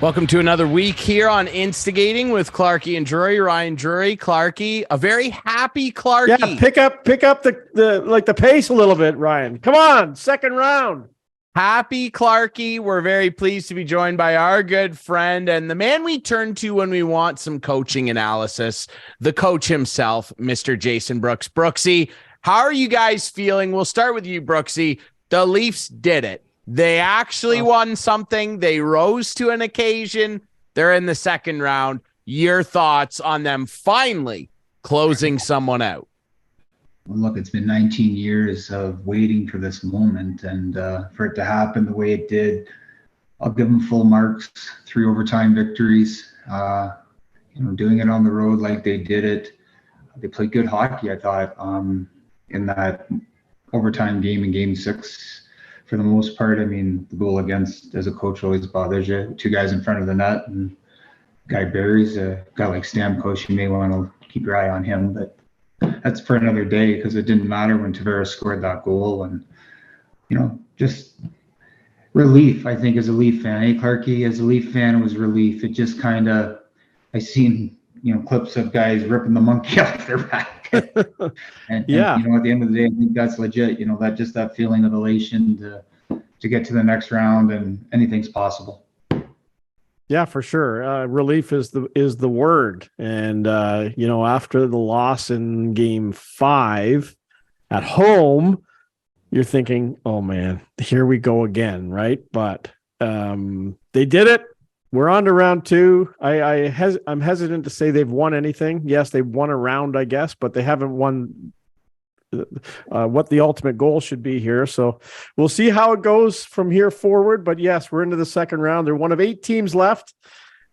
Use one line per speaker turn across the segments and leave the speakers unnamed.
Welcome to another week here on Instigating with Clarkey and Drury. Ryan Drury, Clarkey, a very happy Clarkey.
Yeah, pick up the pace a little bit, Ryan. Come on, second round.
Happy Clarkey. We're very pleased to be joined by our good friend and the man we turn to when we want some coaching analysis, the coach himself, Mr. Jason Brooks. Brooksy, how are you guys feeling? We'll start with you, Brooksy. The Leafs did it. They actually won something. They rose to an occasion. They're in the second round. Your thoughts on them finally closing someone out?
Well, look, it's been 19 years of waiting for this moment, and for it to happen the way it did, I'll give them full marks. 3 overtime victories. Doing it on the road like they did it. They played good hockey, I thought, in that overtime game in Game 6. For the most part, I mean, the goal against, as a coach, always bothers you. 2 guys in front of the net, and guy buries a guy like Stamkos. You may want to keep your eye on him, but that's for another day, because it didn't matter when Tavares scored that goal. And, just relief, I think, as a Leaf fan. Hey, Clarkey, as a Leaf fan, it was relief. It just kind of, I seen, clips of guys ripping the monkey off their back. and at the end of the day, I think that's legit. That feeling of elation to get to the next round, and anything's possible.
Yeah, for sure. Relief is the word. And after the loss in Game 5 at home, you're thinking, "Oh man, here we go again," right? But they did it. We're on to round 2. I'm hesitant to say they've won anything. Yes, they've won a round, I guess, but they haven't won what the ultimate goal should be here. So we'll see how it goes from here forward. But yes, we're into the second round. They're one of 8 teams left.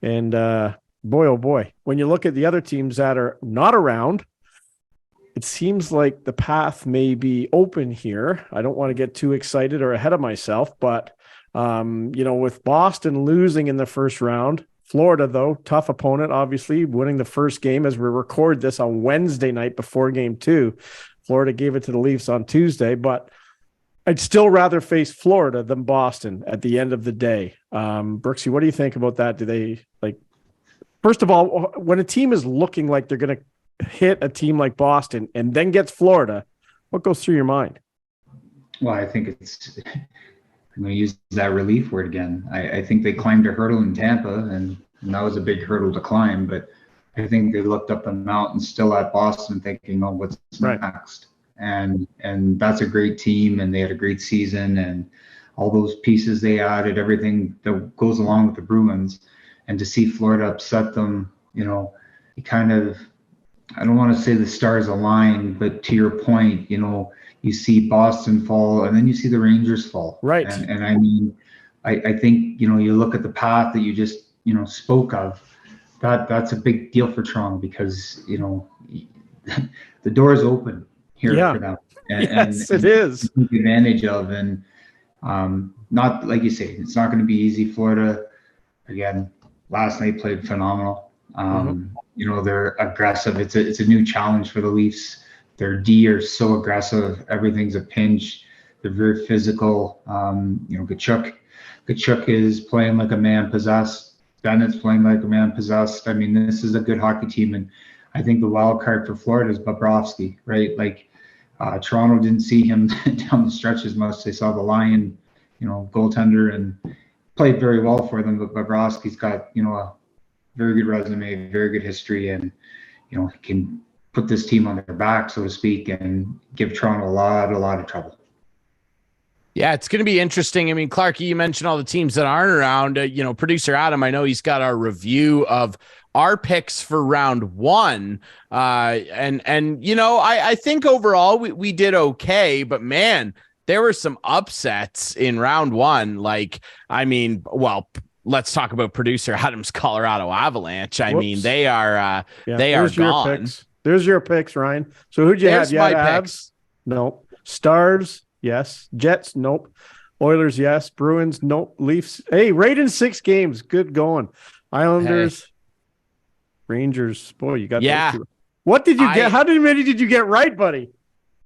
And boy, oh boy, when you look at the other teams that are not around, it seems like the path may be open here. I don't want to get too excited or ahead of myself, but with Boston losing in the first round, Florida, though, tough opponent, obviously, winning the first game as we record this on Wednesday night before Game 2. Florida gave it to the Leafs on Tuesday, but I'd still rather face Florida than Boston at the end of the day. Brooksy, what do you think about that? Do they, first of all, when a team is looking like they're going to hit a team like Boston and then gets Florida, what goes through your mind?
Well, I think I'm going to use that relief word again. I think they climbed a hurdle in Tampa, and that was a big hurdle to climb. But I think they looked up the mountain still at Boston thinking, "Oh, what's next?" And that's a great team, and they had a great season, and all those pieces they added, everything that goes along with the Bruins. And to see Florida upset them, it kind of, I don't want to say the stars aligned, but to your point, you see Boston fall, and then you see the Rangers fall.
Right.
And I mean, I think, you look at the path that you just, spoke of, that's a big deal for Toronto, because, the door is open here for them.
It is.
Take advantage of, and not, like you say, it's not going to be easy. Florida, again, last night played phenomenal. They're aggressive. It's a new challenge for the Leafs. Their D are so aggressive. Everything's a pinch. They're very physical. Tkachuk is playing like a man possessed. Bennett's playing like a man possessed. I mean, this is a good hockey team. And I think the wild card for Florida is Bobrovsky, right? Toronto didn't see him down the stretch as much. They saw the Lion, goaltender, and played very well for them. But Bobrovsky's got, a very good resume, very good history, and, can put this team on their back, so to speak, and give Toronto a lot of trouble.
Yeah, it's going to be interesting. I mean, Clarkey, you mentioned all the teams that aren't around. Producer Adam, I know he's got our review of our picks for round 1. I think overall we did okay, but man, there were some upsets in round 1. Let's talk about producer Adam's Colorado Avalanche. I mean, they are gone.
Picks. There's your picks, Ryan. So who'd you have?
My picks.
No. Stars, yes. Jets, nope. Oilers, yes. Bruins, nope. Leafs, hey, right in 6 games. Good going. Islanders, Rangers. Boy, you got those 2. What did you get? How many did you get right, buddy?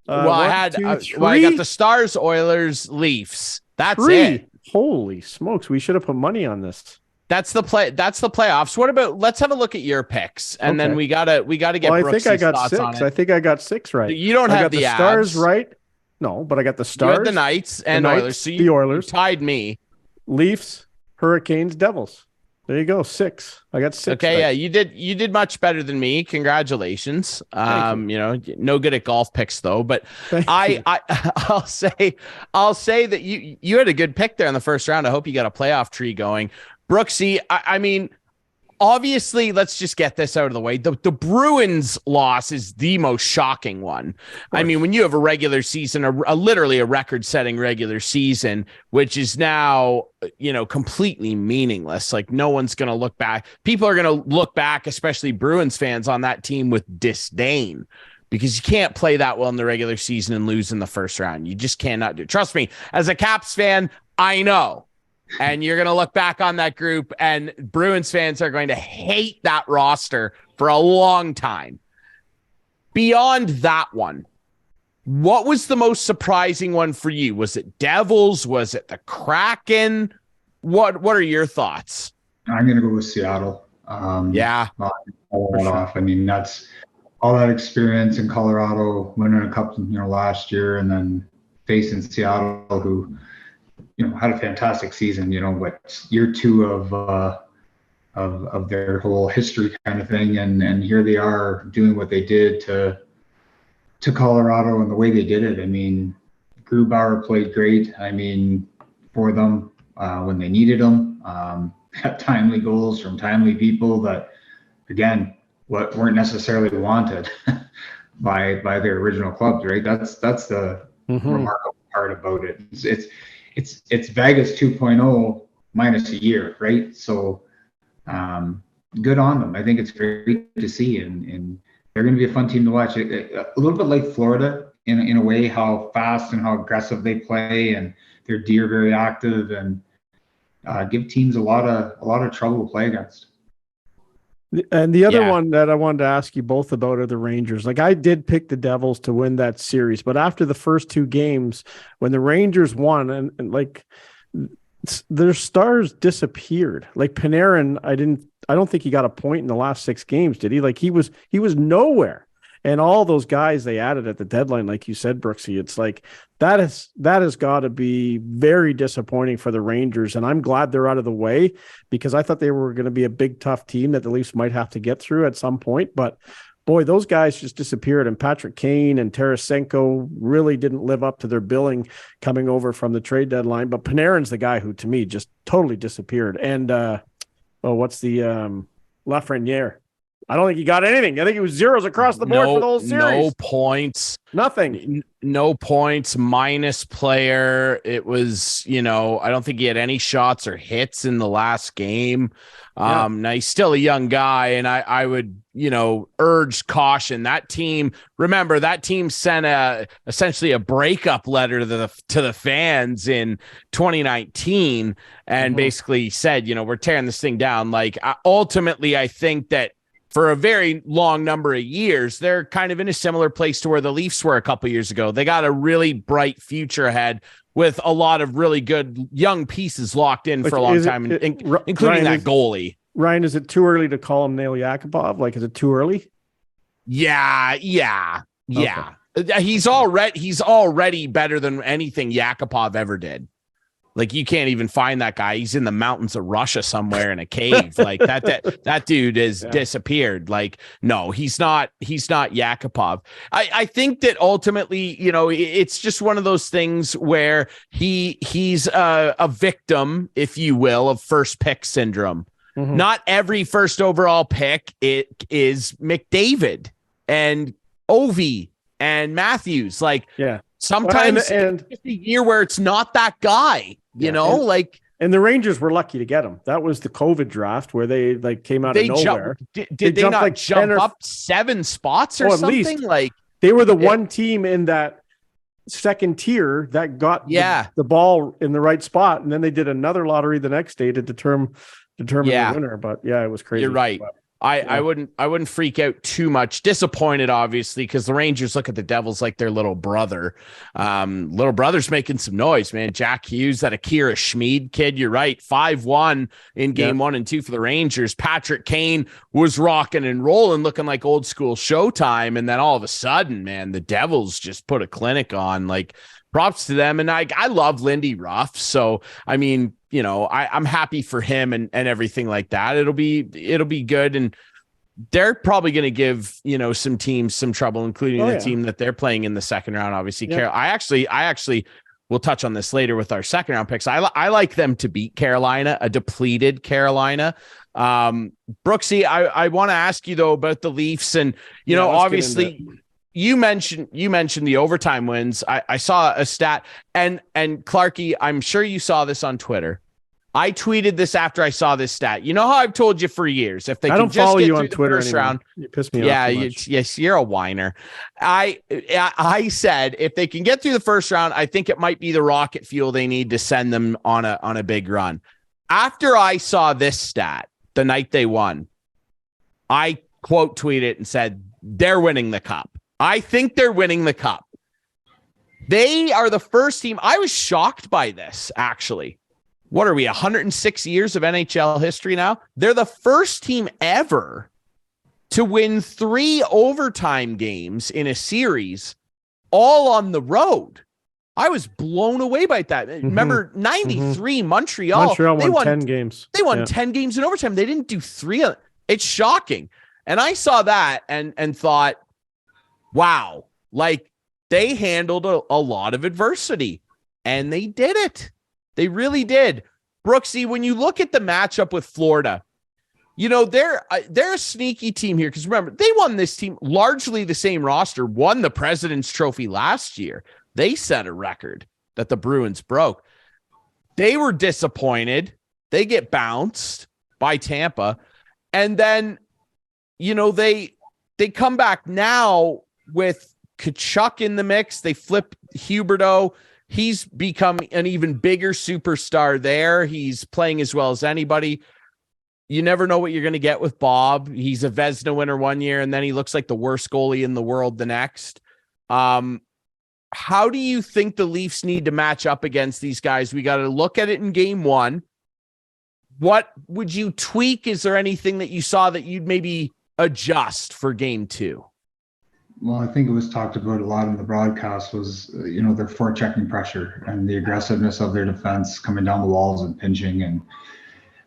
I got the Stars, Oilers, Leafs. That's
3.
it.
Holy smokes. We should have put money on this.
That's the playoffs. What about, let's have a look at your picks, and then we gotta get
Well, I think I
Brooksy's
got
thoughts
6.
on it.
I think I got 6 right.
You don't
I
have
got
the
Stars
Avs.
right. No, but I got the
You
Stars,
had the Knights and
Knights,
Oilers. So
the Oilers,
you tied me.
Leafs, Hurricanes, Devils. There you go. 6. I got 6.
Okay,
right.
yeah, you did much better than me. Congratulations.
Thank
You know, no good at golf picks though, but
Thank you.
I'll say that you had a good pick there in the first round. I hope you got a playoff tree going. Brooksy, I mean, obviously, let's just get this out of the way. The Bruins loss is the most shocking one. I mean, when you have a regular season, literally a record-setting regular season, which is now, you know, completely meaningless. Like, no one's going to look back. People are going to look back, especially Bruins fans, on that team with disdain, because you can't play that well in the regular season and lose in the first round. You just cannot do it. Trust me, as a Caps fan, I know. And you're going to look back on that group, and Bruins fans are going to hate that roster for a long time. Beyond that one, what was the most surprising one for you? Was it Devils? Was it the Kraken? What are your thoughts?
I'm going to go with Seattle.
Yeah.
Off. I mean, that's all that experience in Colorado, winning a cup, you know, last year, and then facing Seattle, who, you know, had a fantastic season, you know, but year 2 of their whole history kind of thing. And here they are doing what they did to Colorado and the way they did it. I mean, Grubauer played great. I mean, for them when they needed them, had timely goals from timely people that, again, what weren't necessarily wanted by their original clubs, right? That's the remarkable part about it. It's Vegas 2.0 minus a year, right? So good on them. I think it's great to see, and they're going to be a fun team to watch. A little bit like Florida in a way, how fast and how aggressive they play, and their D are very active, and give teams a lot of trouble to play against.
And the other one that I wanted to ask you both about are the Rangers. Like, I did pick the Devils to win that series, but after the first 2 games, when the Rangers won, and like their stars disappeared. Like Panarin, I don't think he got a point in the last 6 games, did he? Like he was nowhere. And all those guys they added at the deadline, like you said, Brooksy, it's like that has got to be very disappointing for the Rangers. And I'm glad they're out of the way, because I thought they were going to be a big, tough team that the Leafs might have to get through at some point. But boy, those guys just disappeared. And Patrick Kane and Tarasenko really didn't live up to their billing coming over from the trade deadline. But Panarin's the guy who, to me, just totally disappeared. And what's the Lafreniere? I don't think he got anything. I think it was zeros across the board for the whole series.
No points.
Nothing.
No points, minus player. It was, you know, I don't think he had any shots or hits in the last game. Now he's still a young guy, and I would, you know, urge caution. That team, remember, that team sent essentially a breakup letter to the fans in 2019 and basically said, you know, we're tearing this thing down. Like, ultimately, I think that for a very long number of years, they're kind of in a similar place to where the Leafs were a couple years ago. They got a really bright future ahead with a lot of really good young pieces locked in for a long time, including
Ryan,
that goalie.
Ryan, is it too early to call him Nail Yakupov? Like, is it too early?
Yeah. Okay. He's already better than anything Yakupov ever did. Like, you can't even find that guy. He's in the mountains of Russia somewhere in a cave. Like that dude is disappeared. Like, no, he's not Yakupov. I think that ultimately, you know, it's just one of those things where he's a victim, if you will, of first pick syndrome. Not every first overall pick is McDavid and Ovi and Matthews. Like, sometimes it's just a year where it's not that guy, you know,
and the Rangers were lucky to get him. That was the COVID draft where they came out of nowhere.
Did they not jump up 7 spots or something?
Least.
Like,
they were the one team in that second tier that got the ball in the right spot. And then they did another lottery the next day to determine the winner. But it was crazy.
You're right. I wouldn't freak out too much. Disappointed, obviously, because the Rangers look at the Devils like their little brother. Little brother's making some noise, man. Jack Hughes, that Akira Schmid kid, you're right. 5-1 in game 1 and 2 for the Rangers. Patrick Kane was rocking and rolling, looking like old school Showtime. And then all of a sudden, man, the Devils just put a clinic on. Like, props to them. And I love Lindy Ruff. So, I mean, you know, I'm happy for him and everything like that. It'll be good. And they're probably going to give, you know, some teams some trouble, including the team that they're playing in the second round. Obviously, I actually we'll touch on this later with our second round picks. I like them to beat Carolina, a depleted Carolina. Brooksy, I want to ask you though about the Leafs, and you know, obviously you mentioned the overtime wins. I saw a stat, and Clarkey, I'm sure you saw this on Twitter. I tweeted this after I saw this stat. You know how I've told you for years, if they
I
can
don't
just
follow
get
you
through
on
the
Twitter
first
anymore.
round,
You piss me off.
yes, you're a whiner. I said if they can get through the first round, I think it might be the rocket fuel they need to send them on a big run. After I saw this stat the night they won, I quote tweeted and said they're winning the cup. I think they're winning the cup. They are the first team. I was shocked by this, actually. What are we, 106 years of NHL history now? They're the first team ever to win 3 overtime games in a series, all on the road. I was blown away by that. Remember, 93 Montreal
they won 10 games.
They won 10 games in overtime. They didn't do 3. It's shocking. And I saw that and thought, wow, like they handled a lot of adversity, and they did it. They really did. Brooksy, when you look at the matchup with Florida, you know, they're a sneaky team here, because remember, they won this team, largely the same roster, won the President's Trophy last year. They set a record that the Bruins broke. They were disappointed. They get bounced by Tampa. And then, you know, they come back now with Kachuk in the mix. They flip Huberdeau. He's become an even bigger superstar there. He's playing as well as anybody. You never know what you're going to get with Bob. He's a Vezina winner one year, and then he looks like the worst goalie in the world the next. How do you think the Leafs need to match up against these guys? We got to look at it in game 1. What would you tweak? Is there anything that you saw that you'd maybe adjust for game 2?
Well, I think it was talked about a lot in the broadcast was, you know, their forechecking pressure and the aggressiveness of their defense coming down the walls and pinching, and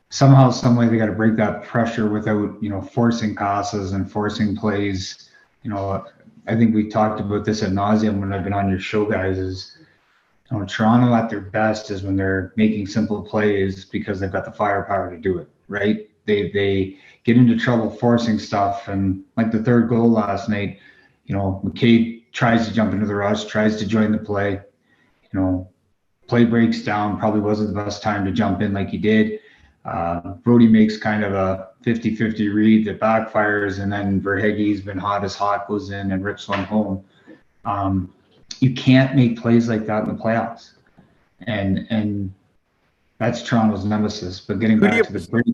somehow, some way they got to break that pressure without, you know, forcing passes and forcing plays. You know, I think we talked about this ad nauseum when I've been on your show, guys, is, you know, Toronto at their best is when they're making simple plays because they've got the firepower to do it, right? They get into trouble forcing stuff, and like the third goal last night, you know, McCabe tries to jump into the rush, tries to join the play. You know, play breaks down, probably wasn't the best time to jump in like he did. Brody makes kind of a 50-50 read that backfires, and then Verhaeghe's been hot as hot, goes in and rips one home. You can't make plays like that in the playoffs. And that's Toronto's nemesis. But getting back to the break,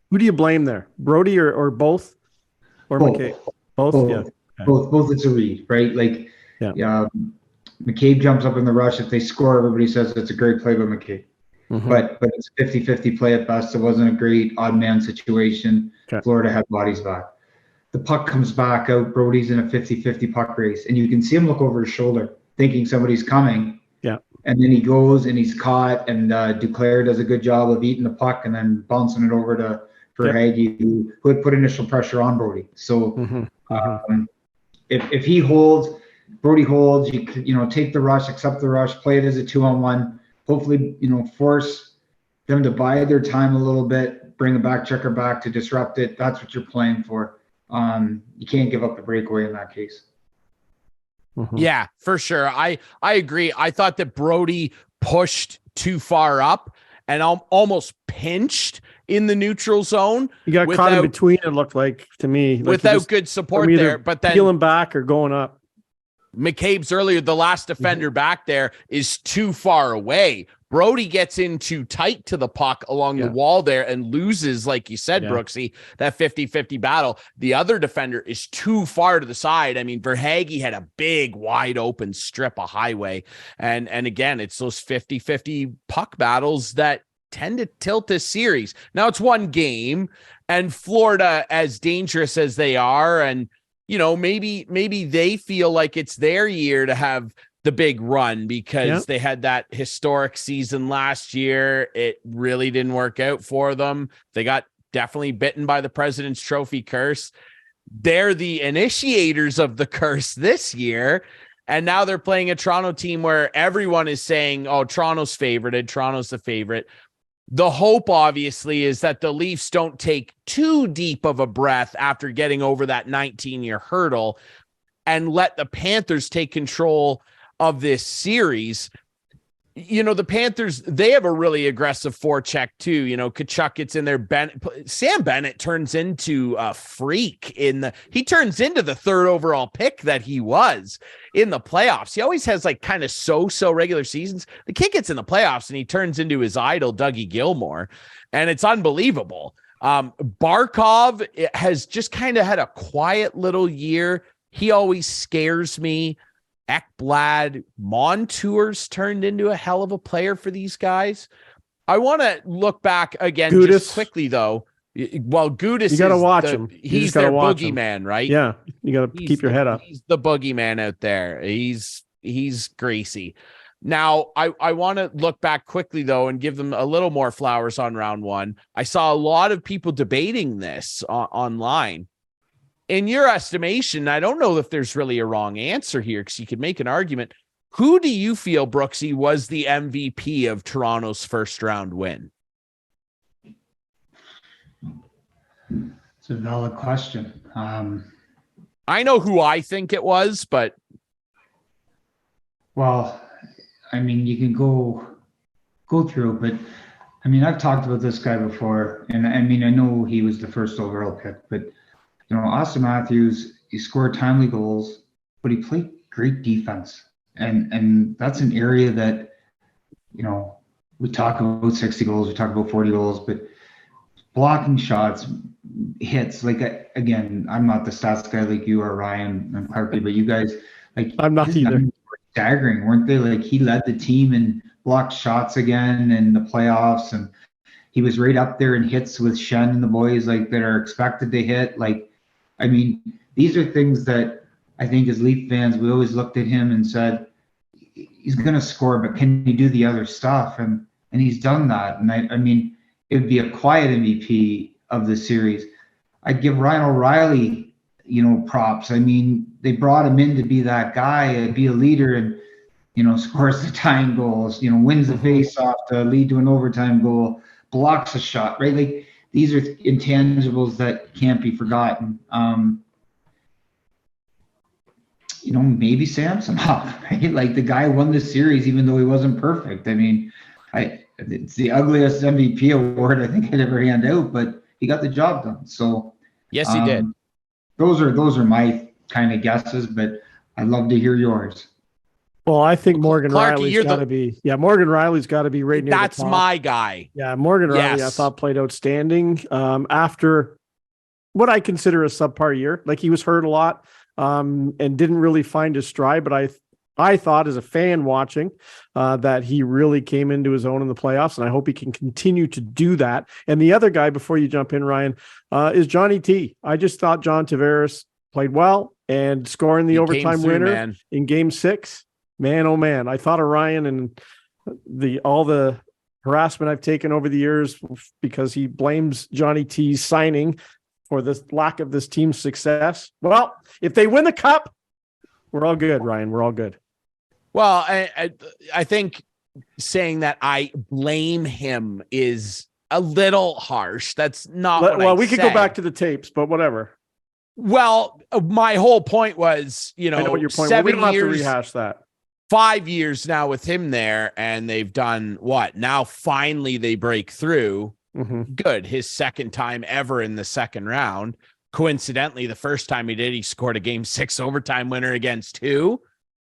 who do you blame there? Brody or both? Or
both.
McCabe? Both, yeah. Okay.
Both it's a read, right? Like, McCabe jumps up in the rush. If they score, everybody says it's a great play by McCabe. Mm-hmm. But it's a 50-50 play at best. It wasn't a great odd man situation. Okay. Florida had bodies back. The puck comes back out. Brody's in a 50-50 puck race, and you can see him look over his shoulder, thinking somebody's coming.
Yeah.
And then he goes and he's caught, and Duclair does a good job of eating the puck and then bouncing it over to Verhaeghe, who had put initial pressure on Brody. So if he holds, Brody holds, you know, take the rush, accept the rush, play it as a 2-on-1. Hopefully, you know, force them to bide their time a little bit, bring a back checker back to disrupt it. That's what you're playing for. You can't give up the breakaway in that case.
Mm-hmm.
Yeah, for sure. I agree. I thought that Brody pushed too far up and almost pinched in the neutral zone.
He got caught in between, it looked like to me. Like
without good support there, but then
peeling back or going up.
McCabe's earlier, the last defender back there is too far away. Brody gets in too tight to the puck along the wall there and loses, like you said, Brooksy, that 50-50 battle. The other defender is too far to the side. I mean, Verhaeghe had a big, wide open strip of highway. And again, it's those 50-50 puck battles that tend to tilt this series. Now it's one game, and Florida, as dangerous as they are, and maybe they feel like it's their year to have the big run because they had that historic season last year. It really didn't work out for them. They got definitely bitten by the President's Trophy curse. They're the initiators of the curse this year. And now they're playing a Toronto team where everyone is saying, oh, Toronto's favorited. Toronto's the favorite. The hope, obviously, is that the Leafs don't take too deep of a breath after getting over that 19-year hurdle and let the Panthers take control of this series. The Panthers, they have a really aggressive forecheck too. Tkachuk gets in there. Sam Bennett turns into a freak he turns into the third overall pick that he was in the playoffs. He always has like kind of so regular seasons. The kid gets in the playoffs and he turns into his idol, Dougie Gilmour, and it's unbelievable. Barkov has just kind of had a quiet little year. He always scares me. Ekblad, Montour's turned into a hell of a player for these guys. I want to look back again just quickly, though. Well, Gudis,
you got to watch him.
He's their boogeyman, right?
Yeah, you got to keep your head up.
He's the boogeyman out there. He's greasy. Now, I want to look back quickly, though, and give them a little more flowers on round one. I saw a lot of people debating this online. In your estimation, I don't know if there's really a wrong answer here because you could make an argument. Who do you feel, Brooksy, was the MVP of Toronto's first round win?
It's a valid question.
I know who I think it was, but.
Well, I mean, you can go through, but I mean, I've talked about this guy before, and I mean, I know he was the first overall pick, but Austin Matthews, he scored timely goals, but he played great defense. And that's an area that, we talk about 60 goals, we talk about 40 goals, but blocking shots, hits, like, again, I'm not the stats guy like you or Ryan and Clarkey, but you guys, like,
I'm not either.
Were staggering, weren't they? Like, he led the team in blocked shots again in the playoffs, and he was right up there in hits with Shen and the boys, like, that are expected to hit. Like, I mean, these are things that I think as Leaf fans, we always looked at him and said, he's going to score, but can he do the other stuff? And he's done that. And I mean, it would be a quiet MVP of the series. I'd give Ryan O'Reilly, props. I mean, they brought him in to be that guy, be a leader, and, scores the tying goals, wins the face-off to lead to an overtime goal, blocks a shot, right? Like, these are intangibles that can't be forgotten. Maybe Samsonov, right? Like, the guy won the series even though he wasn't perfect. I mean, it's the ugliest MVP award I think I'd ever hand out, but he got the job done. So
yes, he did.
Those are my kind of guesses, but I'd love to hear yours.
Well, I think Morgan
Clarkey,
Riley's got to be. Yeah, Morgan Riley's got to be right near the top.
That's my guy.
Yeah, Morgan Riley, I thought played outstanding after what I consider a subpar year. Like, he was hurt a lot and didn't really find his stride. But I thought, as a fan watching, that he really came into his own in the playoffs, and I hope he can continue to do that. And the other guy, before you jump in, Ryan, is Johnny T. I just thought John Tavares played well and scoring the overtime winner in Game 6. Man, oh man, I thought of Ryan and all the harassment I've taken over the years because he blames Johnny T's signing for the lack of this team's success. Well, if they win the cup, we're all good, Ryan. We're all good.
Well, I think saying that I blame him is a little harsh. That's not
well, we could go back to the tapes, but whatever.
Well, my whole point was,
I know what your point.
7
we don't
years,
have to rehash that.
5 years now with him there, and they've done what? Now finally they break through. Mm-hmm. Good. His second time ever in the second round. Coincidentally, the first time he did, he scored a Game 6 overtime winner against who?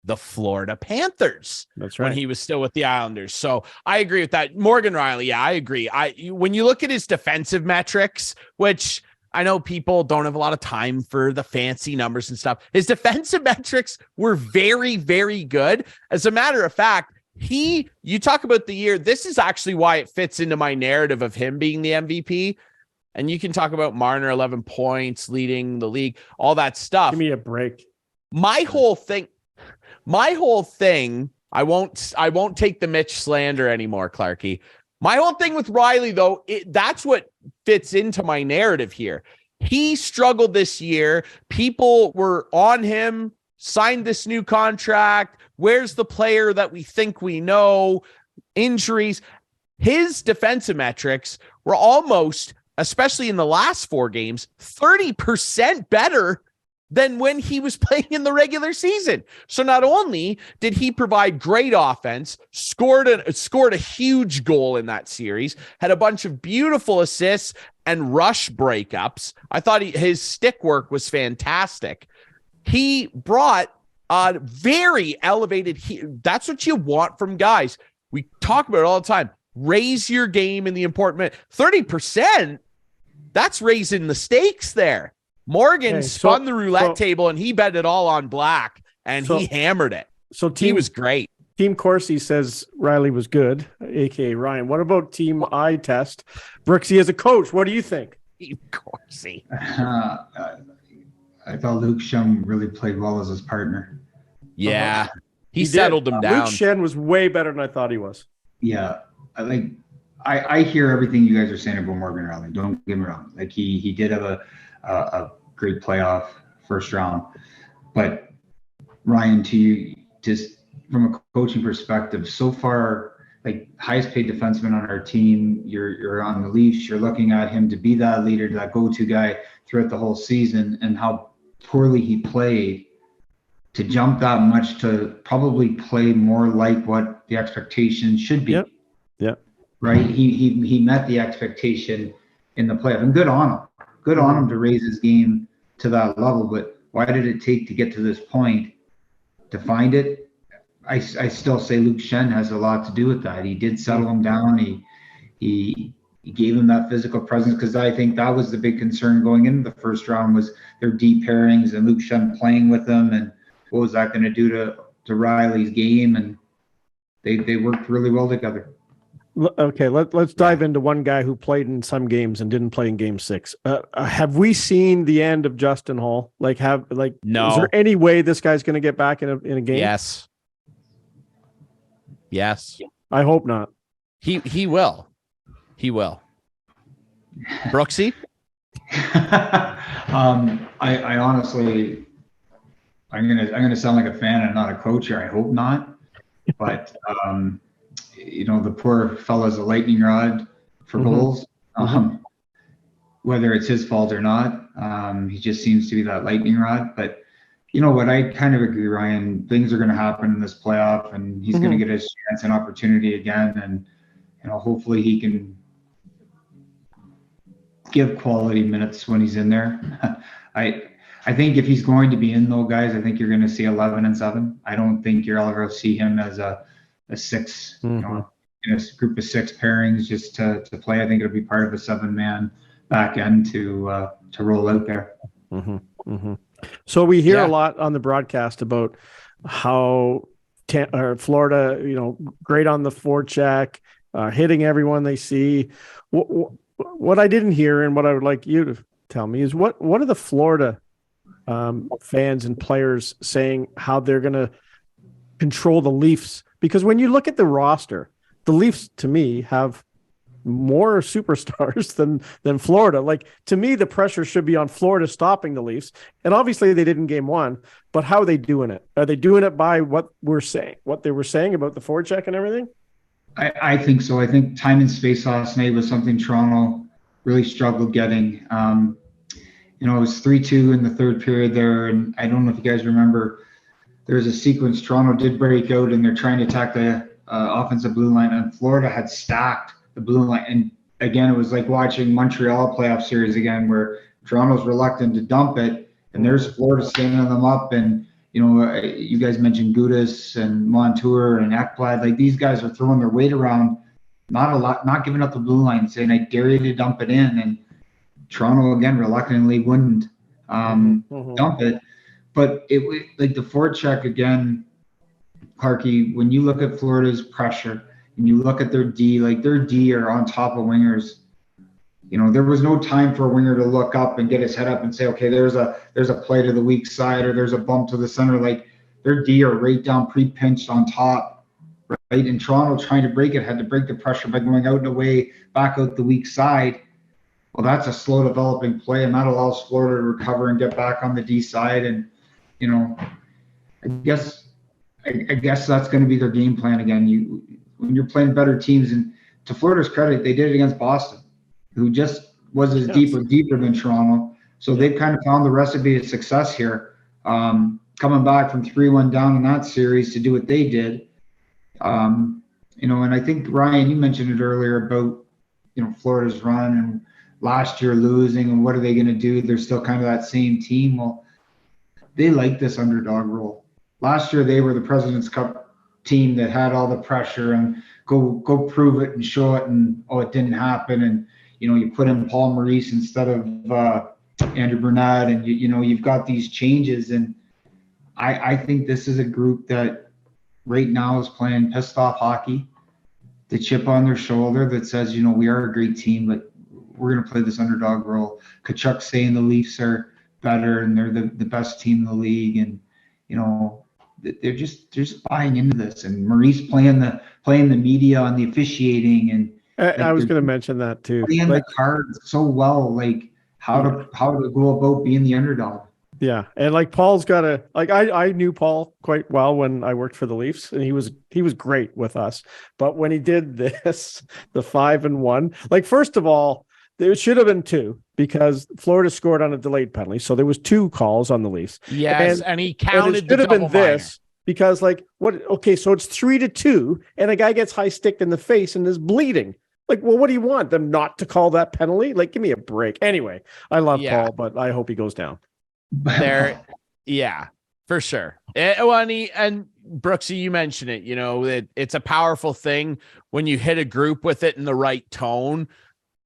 the Florida Panthers.
That's right.
When he was still with the Islanders. So I agree with that. Morgan Riley, yeah, I agree. When you look at his defensive metrics, which I know people don't have a lot of time for the fancy numbers and stuff, his defensive metrics were very, very good. As a matter of fact, you talk about the year, this is actually why it fits into my narrative of him being the MVP. And you can talk about Marner, 11 points, leading the league, all that stuff.
Give me a break.
My whole thing, I won't take the Mitch slander anymore, Clarkey. My whole thing with Riley, though, that's what fits into my narrative here. He struggled this year. People were on him, signed this new contract. Where's the player that we think we know? Injuries. His defensive metrics were almost, especially in the last 4 games, 30% better than when he was playing in the regular season. So not only did he provide great offense, scored a huge goal in that series, had a bunch of beautiful assists and rush breakups. I thought his stick work was fantastic. He brought a very elevated. That's what you want from guys. We talk about it all the time. Raise your game in the important 30%. That's raising the stakes there. Morgan spun the roulette table and he bet it all on black and he hammered it.
So
he was great.
Team Corsi says Riley was good, aka Ryan. What about Team Eye Test? Brooksy as a coach, what do you think?
Team Corsi.
I thought Luke Schenn really played well as his partner.
Yeah, he settled him down.
Luke Schenn was way better than I thought he was.
Yeah, I hear everything you guys are saying about Morgan Riley. Don't get me wrong. Like he did have a great playoff first round, but Ryan, to you, just from a coaching perspective, so far, like highest paid defenseman on our team, you're on the Leafs. You're looking at him to be that leader, that go-to guy throughout the whole season, and how poorly he played. To jump that much to probably play more like what the expectation should be.
Yep.
Right. He met the expectation in the playoff, and good on him. Good on him to raise his game to that level. But why did it take to get to this point to find it? I still say Luke Schenn has a lot to do with that. He did settle him down. He gave him that physical presence, because I think that was the big concern going into the first round was their deep pairings and Luke Schenn playing with them, and what was that going to do to Riley's game? And they worked really well together.
Okay, let's dive into one guy who played in some games and didn't play in Game 6. Have we seen the end of Justin Holl?
No.
Is there any way this guy's going to get back in a game?
Yes.
I hope not.
He will. He will. Brooksy?
I honestly, I'm gonna sound like a fan and not a coach here. I hope not. But the poor fella's a lightning rod for goals. Whether it's his fault or not, he just seems to be that lightning rod. But you know what? I kind of agree, Ryan. Things are going to happen in this playoff, and he's going to get his chance and opportunity again. And hopefully he can give quality minutes when he's in there. I think if he's going to be in, though, guys, I think you're going to see 11 and 7. I don't think you're ever going to see him as a 6, in a group of 6 pairings just to play. I think it'll be part of a 7-man back end to roll out there.
So we hear a lot on the broadcast about how Florida, great on the forecheck, hitting everyone they see. What I didn't hear, and what I would like you to tell me, is what are the Florida fans and players saying how they're going to control the Leafs? Because when you look at the roster, the Leafs, to me, have more superstars than Florida. Like, to me, the pressure should be on Florida stopping the Leafs. And obviously they didn't Game 1, but how are they doing it? Are they doing it by what they were saying about the forecheck and everything?
I think so. I think time and space last night was something Toronto really struggled getting. It was 3-2 in the third period there, and I don't know if you guys remember, there was a sequence Toronto did break out, and they're trying to attack the offensive blue line, and Florida had stacked the blue line. And again, it was like watching Montreal playoff series again, where Toronto's reluctant to dump it, and there's Florida standing them up, and you guys mentioned Gudis and Montour and Ekblad. Like, these guys are throwing their weight around, not giving up the blue line, saying, I dare you to dump it in. And Toronto, again, reluctantly wouldn't dump it. But it like the forecheck again, Clarkey, when you look at Florida's pressure and you look at their D, like their D are on top of wingers. There was no time for a winger to look up and get his head up and say, okay, there's a play to the weak side or there's a bump to the center. Like, their D are right down pre-pinched on top, right? And Toronto, trying to break it, had to break the pressure by going out and away, back out the weak side. Well, that's a slow developing play, and that allows Florida to recover and get back on the D side. And, I guess that's going to be their game plan again. When you're playing better teams, and to Florida's credit, they did it against Boston, who just was as deeper than Toronto. So they've kind of found the recipe of success here, coming back from 3-1 down in that series to do what they did. And I think, Ryan, you mentioned it earlier about, Florida's run and last year losing and what are they going to do? They're still kind of that same team. Well, they like this underdog role. Last year, they were the President's Cup team that had all the pressure and go prove it and show it, and it didn't happen. And you put in Paul Maurice instead of Andrew Burnett, and you've got these changes. And I think this is a group that right now is playing pissed off hockey, the chip on their shoulder that says, we are a great team, but we're going to play this underdog role. Kachuk's saying the Leafs are better and they're the best team in the league, and they're just buying into this. And Maurice playing the media on the officiating, and
I was going to mention that too.
Playing the cards so well, like how to go about being the underdog.
Yeah, and like Paul's got I knew Paul quite well when I worked for the Leafs, and he was great with us. But when he did this, the 5-1, like, first of all, there should have been 2 because Florida scored on a delayed penalty, so there was 2 calls on the Leafs.
Yes, and he counted.
It should have been this because, like, what? Okay, so it's 3-2, and a guy gets high sticked in the face and is bleeding. Like, well, what do you want them not to call that penalty? Like, give me a break. Anyway, I love Paul, but I hope he goes down.
There, yeah, for sure. And Brooksy, you mentioned it. It's a powerful thing when you hit a group with it in the right tone.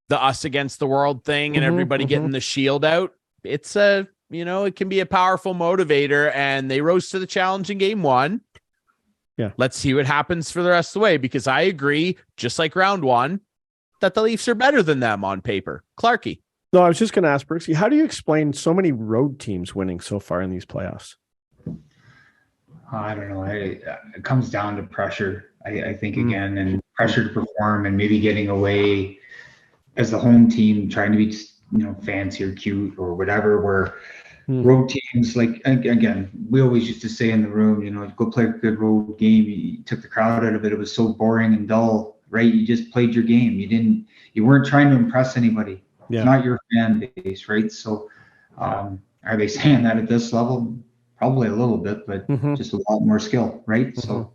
The us against the world thing and everybody getting the shield out. It's it can be a powerful motivator, and they rose to the challenge in game 1.
Yeah.
Let's see what happens for the rest of the way, because I agree, just like round 1, that the Leafs are better than them on paper. Clarkey.
No, I was just going to ask Brooksy, how do you explain so many road teams winning so far in these playoffs?
I don't know. It comes down to pressure, I think, again, and pressure to perform, and maybe getting away as the home team, trying to be, fancy or cute or whatever, where road teams, like, again, we always used to say in the room, go play a good road game. You took the crowd out of it. It was so boring and dull, right? You just played your game. You weren't trying to impress anybody.
Yeah.
It's not your fan base, right? So are they saying that at this level? Probably a little bit, but just a lot more skill, right? So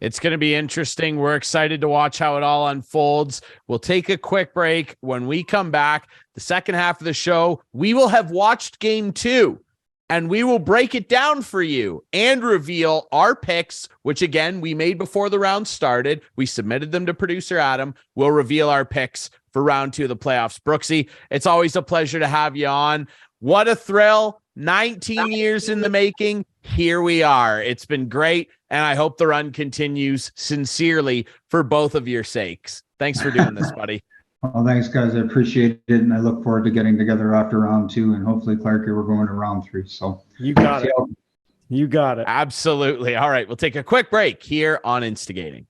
it's going to be interesting. We're excited to watch how it all unfolds. We'll take a quick break. When we come back, the second half of the show, we will have watched game 2, and we will break it down for you and reveal our picks, which, again, we made before the round started. We submitted them to producer Adam. We'll reveal our picks for round 2 of the playoffs. Brooksy, it's always a pleasure to have you on. What a thrill. 19 years in the making. Here we are. It's been great, and I hope the run continues, sincerely, for both of your sakes. Thanks for doing this, buddy.
Well, thanks, guys. I appreciate it, and I look forward to getting together after round 2, and hopefully, Clarkey, we're going to round 3. So
you got it. You got it.
Absolutely. All right, we'll take a quick break here on Instigating.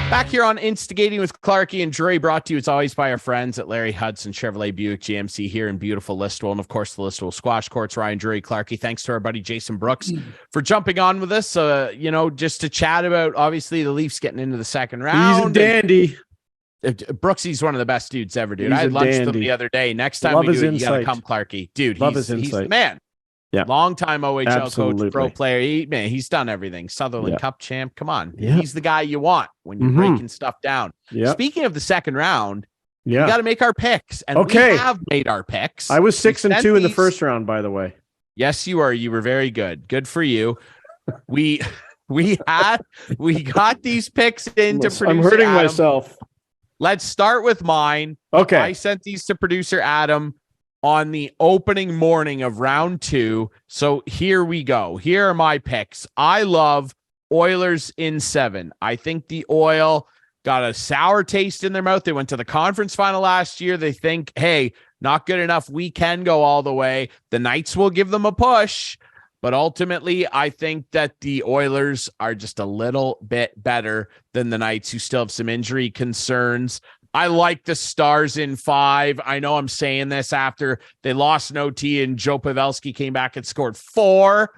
Back here on Instigating with Clarkey and Drury, brought to you as always by our friends at Larry Hudson Chevrolet Buick GMC here in beautiful Listowel, and of course the Listowel Squash Courts. Ryan, Drury, Clarkey, thanks to our buddy Jason Brooks for jumping on with us. Just to chat about, obviously, the Leafs getting into the second round.
He's a dandy.
Brooksy's one of the best dudes ever, dude.
He's
I had lunch with him
dandy.
the other day. Next time
Love
we
his
do it, you gotta
insight.
come, Clarkey. Dude,
Love
he's
his insight.
the man.
Yeah.
Long-time OHL
Absolutely.
coach, pro player. He's done everything. Sutherland Cup champ. Come on.
Yeah.
He's the guy you want when you're breaking stuff down.
Yeah.
Speaking of the second round,
Yeah.
We got to make our picks. And we have made our picks.
I was 6-2 in the first round, by the way.
Yes, you are. You were very good. Good for you. We got these picks into producer
I'm hurting
Adam.
myself.
Let's start with mine.
Okay.
I sent these to producer Adam on the opening morning of round 2. So here we go. Here are my picks. I love Oilers in 7. I think the Oil got a sour taste in their mouth. They went to the conference final last year. They think, hey, not good enough. We can go all the way. The Knights will give them a push. But ultimately, I think that the Oilers are just a little bit better than the Knights, who still have some injury concerns. I like the Stars in 5. I know I'm saying this after they lost an OT and Joe Pavelski came back and scored 4.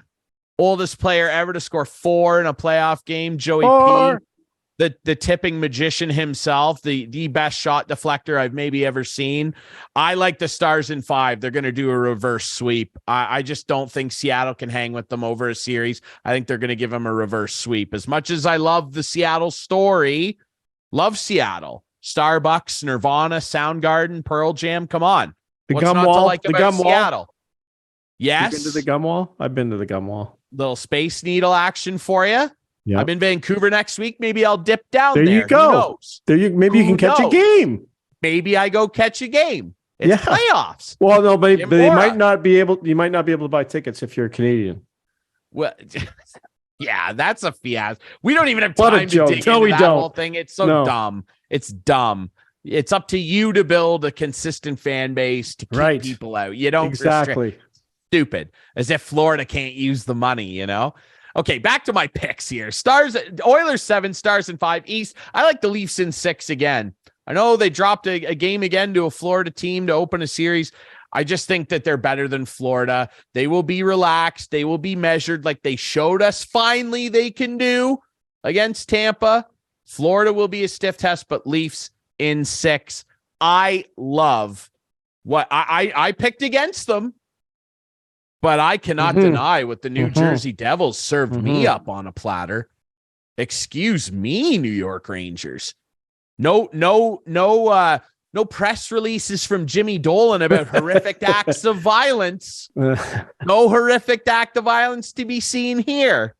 Oldest player ever to score 4 in a playoff game, Joey P. The tipping magician himself, the best shot deflector I've maybe ever seen. I like the Stars in 5. They're going to do a reverse sweep. I just don't think Seattle can hang with them over a series. I think they're going to give them a reverse sweep. As much as I love the Seattle story, love Seattle. Starbucks, Nirvana, Soundgarden, Pearl Jam. Come on.
The
What's
gum
not
wall,
to like
the
about
gum
Seattle?
wall.
Yes.
You've been to the gum wall? I've been to the gum wall.
Little Space Needle action for you.
Yeah.
I'm in Vancouver next week. Maybe I'll dip down there.
There you go.
Who knows?
Maybe you can catch a game.
Maybe I go catch a game. It's playoffs.
Well, no, but they
Mora.
might not be able. You might not be able to buy tickets if you're a Canadian.
Well, yeah, that's a fiasco. We don't even have
What a
time to
joke.
dig
No,
into
we
that
don't.
whole thing. It's so dumb. It's dumb. It's up to you to build a consistent fan base to keep people out. You don't
exactly.
Stupid. As if Florida can't use the money, you know? Okay, back to my picks here. Oilers 7, Stars in 5. East, I like the Leafs in 6 again. I know they dropped a game again to a Florida team to open a series. I just think that they're better than Florida. They will be relaxed. They will be measured like they showed us finally they can do against Tampa. Florida will be a stiff test, but Leafs in 6. I love what I picked against them. But I cannot deny what the New Jersey Devils served me up on a platter. Excuse me, New York Rangers. No press releases from Jimmy Dolan about horrific acts of violence. No horrific act of violence to be seen here.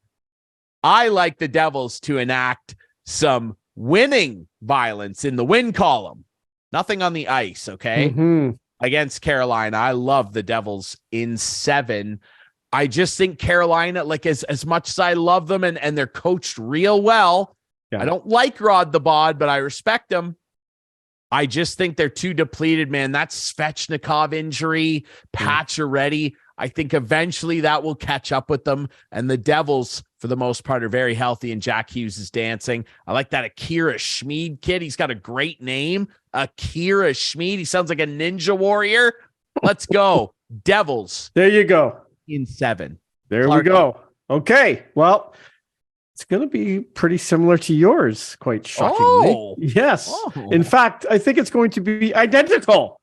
I like the Devils to enact some winning violence in the win column. Nothing on the ice, okay? Against Carolina. I love the Devils in 7. I just think Carolina, like as much as I love them and they're coached real well, I don't like Rod the Bod, but I respect him. I just think they're too depleted, man. That Svechnikov injury, Pacioretty, I think eventually that will catch up with them. And the Devils, for the most part, are very healthy, and Jack Hughes is dancing. I like that Akira Schmid kid. He's got a great name. Akira Schmid. He sounds like a ninja warrior. Let's go. Devils.
There you go.
In 7.
There
Clarkey.
we go. Okay. Well, it's going to be pretty similar to yours, quite shockingly.
Oh.
Yes.
Oh.
In fact, I think it's going to be identical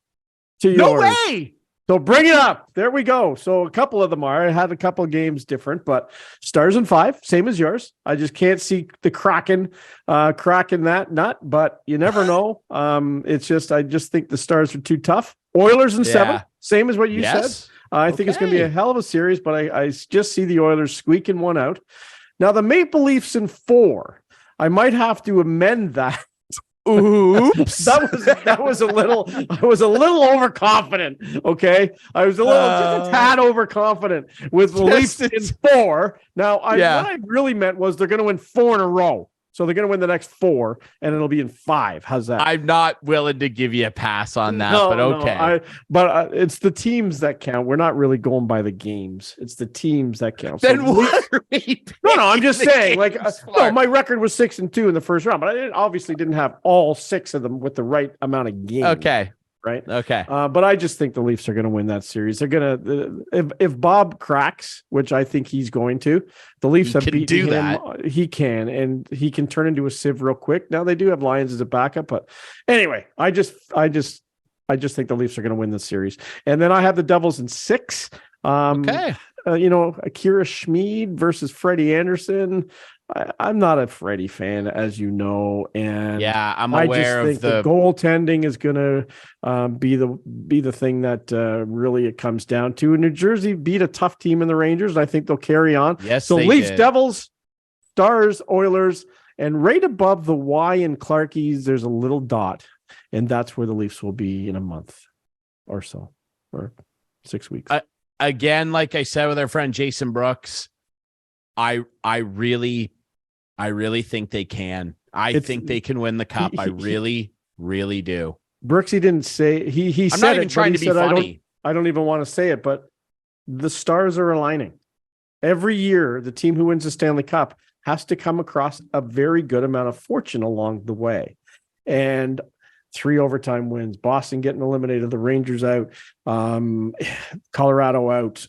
to yours.
No way.
So bring it up. There we go. So a couple of them are. I had a couple of games different, but Stars in 5, same as yours. I just can't see the cracking that nut, but you never know. I just think the Stars are too tough. Oilers in 7, same as what you said. I think it's going to be a hell of a series, but I just see the Oilers squeaking one out. Now the Maple Leafs in 4, I might have to amend that.
Oops.
that was a little. I was a little overconfident. Okay, I was just a tad overconfident with the Leafs in 4. Now, what I really meant was they're going to win 4 in a row. So they're going to win the next 4, and it'll be in 5. How's that?
I'm not willing to give you a pass on that, but okay.
But it's the teams that count. We're not really going by the games. It's the teams that count.
Then what are we
No, I'm just saying. Like,
no,
my record was 6-2 in the first round, but I obviously didn't have all 6 of them with the right amount of games.
Okay.
Right.
Okay.
But I just think the Leafs are going to win that series. They're going to, if Bob cracks, which I think he's going to, the Leafs have beaten him. He can, and he can turn into a sieve real quick. Now they do have Lions as a backup, but anyway, I just think the Leafs are going to win this series. And then I have the Devils in 6. Akira Schmid versus Freddie Anderson. I'm not a Freddie fan, as you know, and
Yeah, I'm
I
aware
just
of
think the goaltending is going to be the thing that really it comes down to. New Jersey beat a tough team in the Rangers, and I think they'll carry on.
Yes,
so
they
Leafs,
did.
Devils, Stars, Oilers, and right above the Y in Clarkey's, there's a little dot, and that's where the Leafs will be in a month or so, or 6 weeks.
Again, like I said with our friend Jason Brooks, I really think they can. I think they can win the cup. I really do.
Brooksy didn't say he
I'm
said
not even
it,
trying
but
to
he
be
said,
funny.
I don't even want to say it, but the stars are aligning. Every year, the team who wins the Stanley Cup has to come across a very good amount of fortune along the way. And 3 overtime wins, Boston getting eliminated, the Rangers out, Colorado out.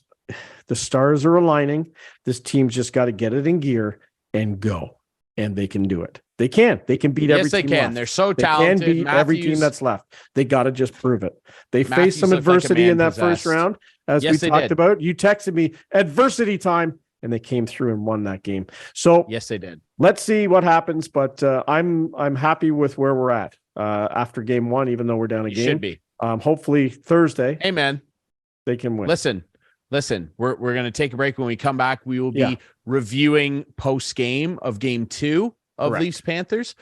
The stars are aligning. This team's just got to get it in gear and go. And they can do it. They can. They can beat every team.
Yes, they can.
Left.
They're so
they
talented.
They can beat every team that's left. They got to just prove it. They faced some adversity in that first round, as we talked about. You texted me, adversity time, and they came through and won that game. So
yes, they did.
Let's see what happens, but I'm happy with where we're at after game 1, even though we're down a game.
Should be.
Hopefully Thursday.
Hey, man,
they can win.
Listen, we're going to take a break. When we come back, we will be reviewing post-game of game 2 of Leafs Panthers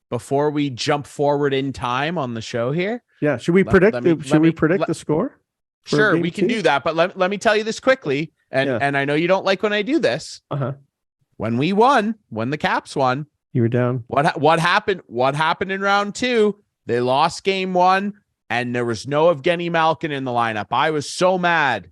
before we jump forward in time on the show here.
Yeah. Should we predict the score?
Sure, we can do that. But let me tell you this quickly. And I know you don't like when I do this. When we won, when the Caps won,
you were down.
What happened? What happened in round 2? They lost game 1 and there was no Evgeny Malkin in the lineup. I was so mad.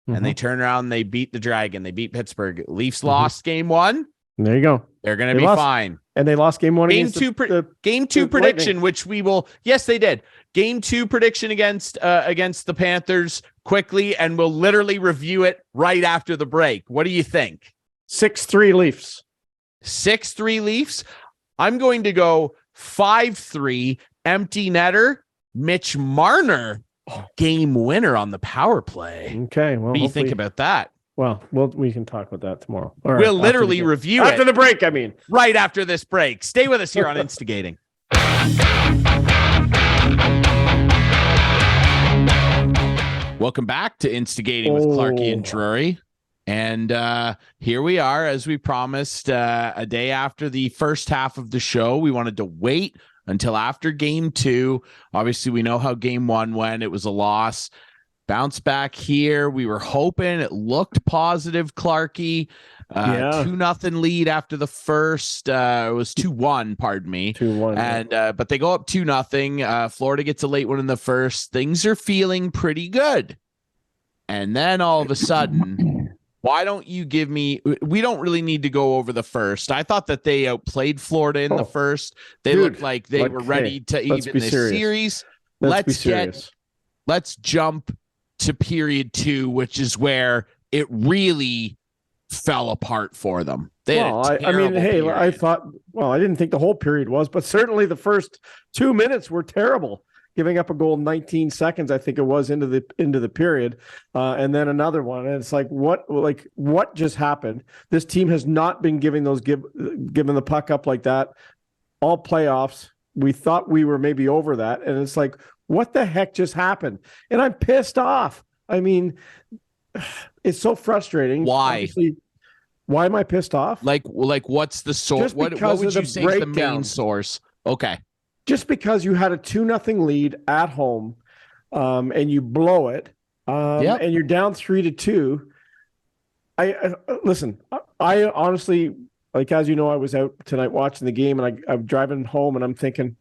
And they turned around and they beat the Dragon. They beat Pittsburgh. Leafs lost game 1.
There you go.
They're going to be fine.
And they lost game 1
game
against
2 game 2 prediction, Lightning. Which we will. Yes, they did. Game 2 prediction against the Panthers quickly, and we'll literally review it right after the break. What do you think?
6-3 Leafs.
6-3 Leafs. I'm going to go 5-3 empty netter. Mitch Marner, game winner on the power play.
Okay. Well,
what do you think about that?
Well, we can talk about that tomorrow.
We'll literally review it
after the break. I mean,
right after this break. Stay with us here on Instigating. Welcome back to Instigating with Clarkey and Drury. And here we are, as we promised, a day after the first half of the show. We wanted to wait until after game 2. Obviously, we know how game 1 went. It was a loss. Bounce back here. We were hoping. It looked positive, Clarkey. 2-0 lead after the first. It was 2-1, pardon me.
2-1.
And but they go up 2-0. Florida gets a late one in the first. Things are feeling pretty good. And then all of a sudden, why don't you give me, we don't really need to go over the first. I thought that they outplayed Florida in the first. They looked like they were ready to even this series. Let's jump to period 2, which is where it really fell apart for them.
I didn't think the whole period was, but certainly the first 2 minutes were terrible. Giving up a goal 19 seconds, I think it was, into the period, and then another one. And it's like, what just happened? This team has not been giving the puck up like that all playoffs. We thought we were maybe over that, and it's like, what the heck just happened? And I'm pissed off. I mean, it's so frustrating.
Why?
Obviously, why am I pissed off?
Like what's the source? What would you say is the main source? Okay.
Just because you had a 2-0 lead at home, and you blow it, and you're down 3-2. Listen. I honestly, like, as you know, I was out tonight watching the game, and I'm driving home, and I'm thinking,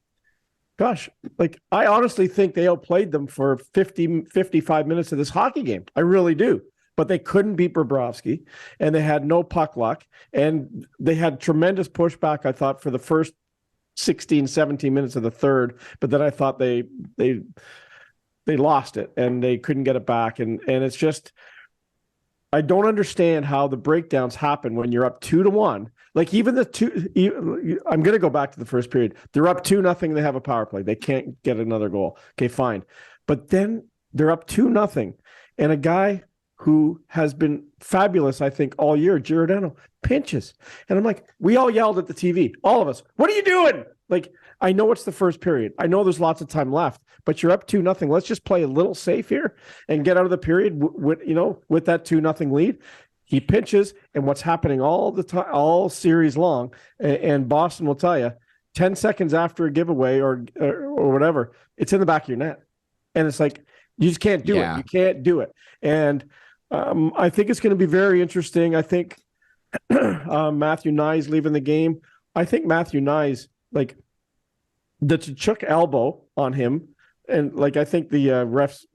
gosh, like, I honestly think they outplayed them for 55 minutes of this hockey game. I really do. But they couldn't beat Bobrovsky, and they had no puck luck, and they had tremendous pushback, I thought, for the first 16, 17 minutes of the third, but then I thought they lost it and they couldn't get it back. And it's just, I don't understand how the breakdowns happen when you're up 2-1. Like, even I'm going to go back to the first period. They're up 2-0. They have a power play. They can't get another goal. Okay, fine. But then they're up 2-0. And a guy who has been fabulous, I think, all year, Giordano, pinches. And I'm like, we all yelled at the TV, all of us. What are you doing? Like, I know it's the first period. I know there's lots of time left, but you're up 2-0. Let's just play a little safe here and get out of the period with that 2-0 lead. He pinches, and what's happening all the time, all series long, and Boston will tell you, 10 seconds after a giveaway or whatever, it's in the back of your net. And it's like, you just can't do it. You can't do it. And I think it's going to be very interesting. I think Matthew Nyes leaving the game. I think Matthew Nyes, like, the Tkachuk elbow on him, and like I think the refs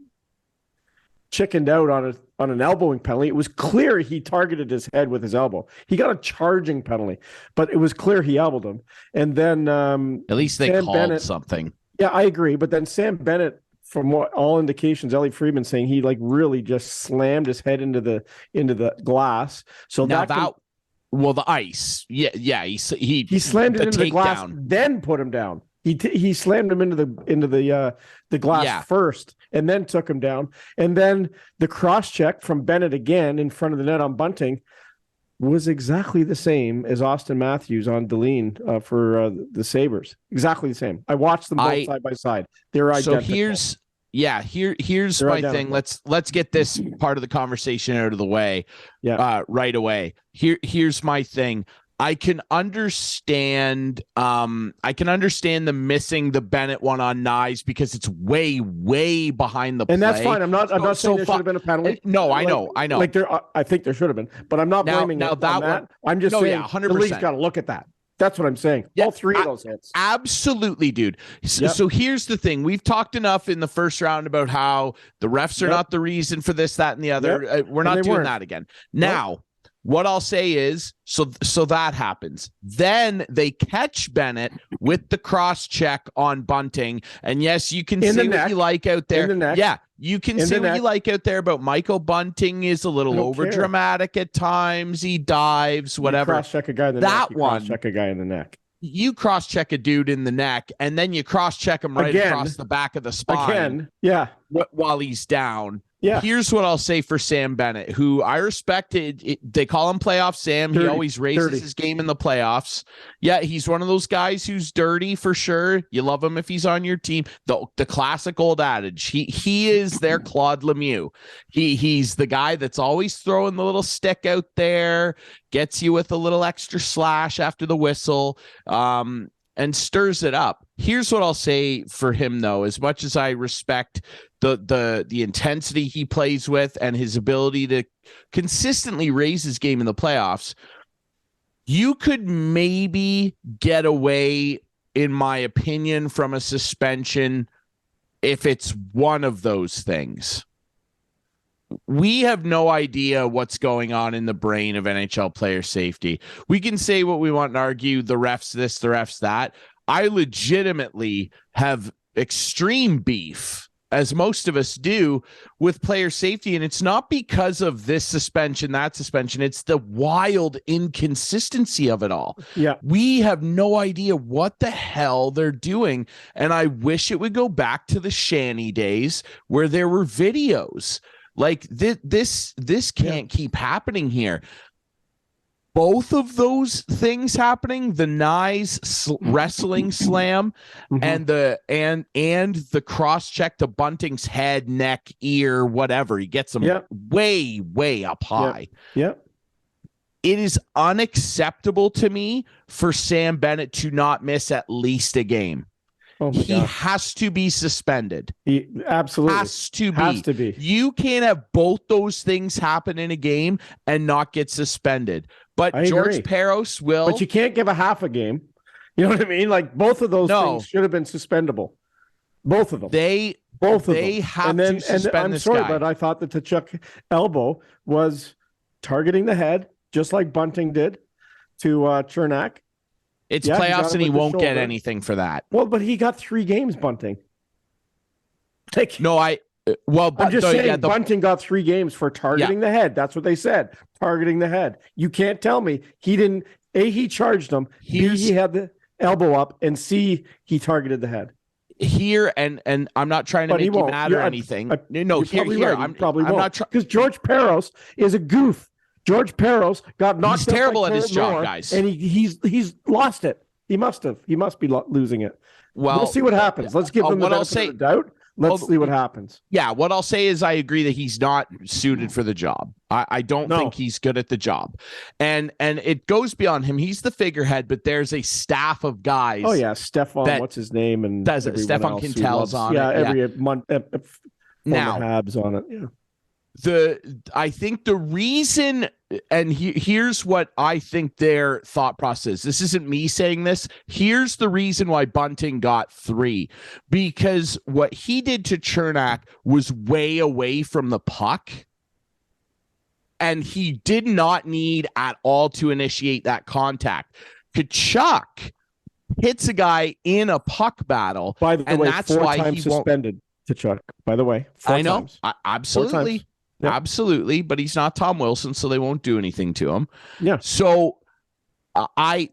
chickened out on an elbowing penalty. It was clear he targeted his head with his elbow. He got a charging penalty, but it was clear he elbowed him. And then
at least they called something.
Yeah, I agree. But then Sam Bennett, from what all indications, Ellie Friedman saying he like really just slammed his head into the glass. So
now the ice. Yeah, he
slammed it into the glass, then put him down. He slammed him into the glass first, and then took him down. And then the cross check from Bennett again in front of the net on Bunting was exactly the same as Austin Matthews on Deline for the Sabres. Exactly the same. I watched them both side by side. They're identical.
So here's my thing. Let's get this part of the conversation out of the way. Right away. Here's my thing. I can understand the missing the Bennett one on Nyes because it's way behind the play.
And that's fine. I'm not saying there should have been a penalty.
No, I know.
Like I think there should have been, but I'm not blaming
that one.
I'm just saying
100%.
The league's got to look at that. That's what I'm saying. All three of those hits.
Absolutely, dude. So here's the thing. We've talked enough in the first round about how the refs are not the reason for this, that, and the other. We're not doing that again. Now, what I'll say is, so that happens. Then they catch Bennett with the cross check on Bunting. And yes, you can say what you like out there. Yeah, you can say what you like out there about Michael Bunting is a little over dramatic at times. He dives, whatever.
Cross check a guy in the neck. Cross check a guy in the neck.
You cross check a dude in the neck, and then you cross check him right across the back of the spine. While he's down. Yeah. Here's what I'll say for Sam Bennett, who I respect. They call him Playoff Sam. He always raises his game in the playoffs. Yeah, he's one of those guys who's dirty for sure. You love him if he's on your team. The classic old adage. He is their Claude Lemieux. He's the guy that's always throwing the little stick out there, gets you with a little extra slash after the whistle, and stirs it up. Here's what I'll say for him, though. As much as I respect the intensity he plays with and his ability to consistently raise his game in the playoffs, you could maybe get away, in my opinion, from a suspension if it's one of those things. We have no idea what's going on in the brain of NHL player safety. We can say what we want and argue the refs this, the refs that. I legitimately have extreme beef, as most of us do, with player safety. And it's not because of this suspension, that suspension. It's the wild inconsistency of it all.
Yeah. We
have no idea what the hell they're doing. And I wish it would go back to the Shanny days where there were videos. Like this can't keep happening here. Both of those things happening, the Nyes wrestling slam and the cross check to Bunting's head, neck, ear, whatever. He gets them way up high.
Yep.
It is unacceptable to me for Sam Bennett to not miss at least a game. He has to be suspended.
He absolutely
has to be. You can't have both those things happen in a game and not get suspended. But George Peros will.
But you can't give a half a game. You know what I mean? Like both of those things should have been suspendable. Both of them.
They have to suspend this guy.
But I thought the Tkachuk elbow was targeting the head, just like Bunting did to Chernak.
It's playoffs and he won't get anything for that.
Well, but he got 3 games, Bunting.
I'm just saying
Bunting got 3 games for targeting the head. That's what they said. Targeting the head. You can't tell me he didn't. A, he charged him. B, he had the elbow up, and C, he targeted the head.
here, and I'm not trying to
But he
make you
won't.
mad or anything. No,
You're
here,
probably
here.
right. He
I'm
probably
I'm
won't.
not trying.
Because George Peros is a goof. George Peros got knocked
He's
out by
terrible at his
Garrett
job,
Moore,
guys.
and he's lost it. He must have. He must be losing it.
Well,
we'll see what happens. Let's give them the
what I'll
benefit
say-
of the doubt. Let's see what happens.
Yeah, what I'll say is I agree that he's not suited for the job. I don't think he's good at the job. And it goes beyond him. He's the figurehead, but there's a staff of guys.
Oh, yeah. Stefan, what's his name? And
does it. Stefan Quintel's on it.
Every month.
Now,
Habs on it. Yeah.
I think the reason, and here's what I think their thought process is. This isn't me saying this. Here's the reason why Bunting got 3, because what he did to Chernak was way away from the puck, and he did not need at all to initiate that contact. Kachuk hits a guy in a puck battle.
By the way,
that's
4
why
times suspended Kachuk. By the way, 4
I know.
times.
Absolutely.
Yep.
Absolutely, but he's not Tom Wilson, so they won't do anything to him.
Yeah.
So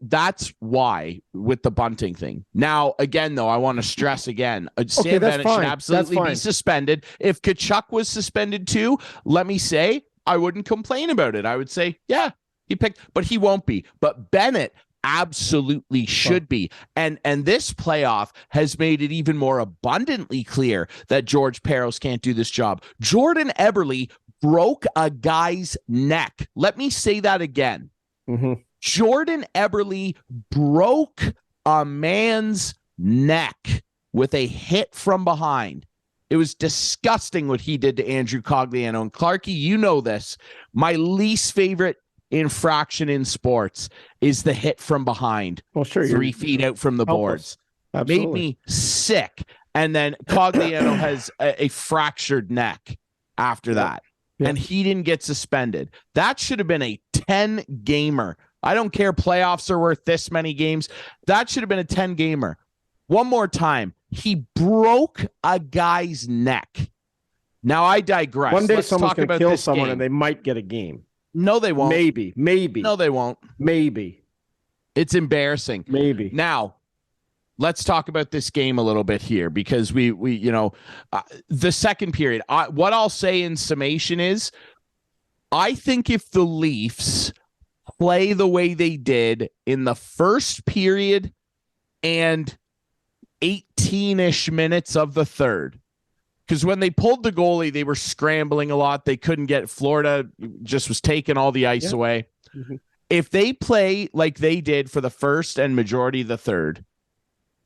that's why with the Bunting thing. Now, again, though, I want to stress again, Sam Bennett should absolutely be suspended. If Kachuk was suspended too, let me say, I wouldn't complain about it. I would say, yeah, he picked, but he won't be. But Bennett absolutely should be. And this playoff has made it even more abundantly clear that George Peros can't do this job. Jordan Eberle broke a guy's neck. Let me say that again.
Mm-hmm.
Jordan Eberle broke a man's neck with a hit from behind. It was disgusting what he did to Andrew Cogliano. And Clarkey, you know this. My least favorite infraction in sports is the hit from behind.
Well, sure,
3 feet out from the boards.
Absolutely.
Made me sick. And then Cogliano has a fractured neck after that.
Yeah.
And he didn't get suspended. That should have been a 10-gamer. I don't care. Playoffs are worth this many games. That should have been a 10-gamer. One more time. He broke a guy's neck. Now I digress.
One day
Let's
someone's
talk
going to
about
kill
this
someone
game.
and they might get a game.
No, they won't.
Maybe.
No, they won't.
Maybe.
It's embarrassing.
Maybe.
Now, let's talk about this game a little bit here because we the second period. What I'll say in summation is, I think if the Leafs play the way they did in the first period and 18-ish minutes of the third, because when they pulled the goalie, they were scrambling a lot. They couldn't get, Florida just was taking all the ice away.
Mm-hmm.
If they play like they did for the first and majority of the third,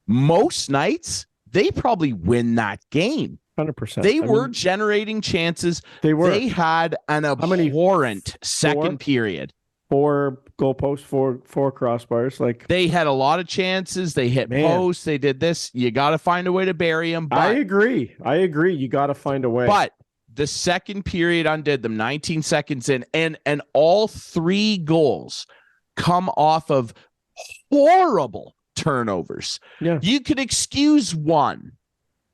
most nights, they probably win that game.
100%.
They were generating chances.
They were.
They had an abhorrent second period.
4 goalposts, 4 crossbars. Like,
they had a lot of chances. They hit posts. They did this. You got to find a way to bury them. But,
I agree. You got to find a way.
But the second period undid them. 19 seconds in, and all 3 goals come off of horrible turnovers.
Yeah,
you could excuse one.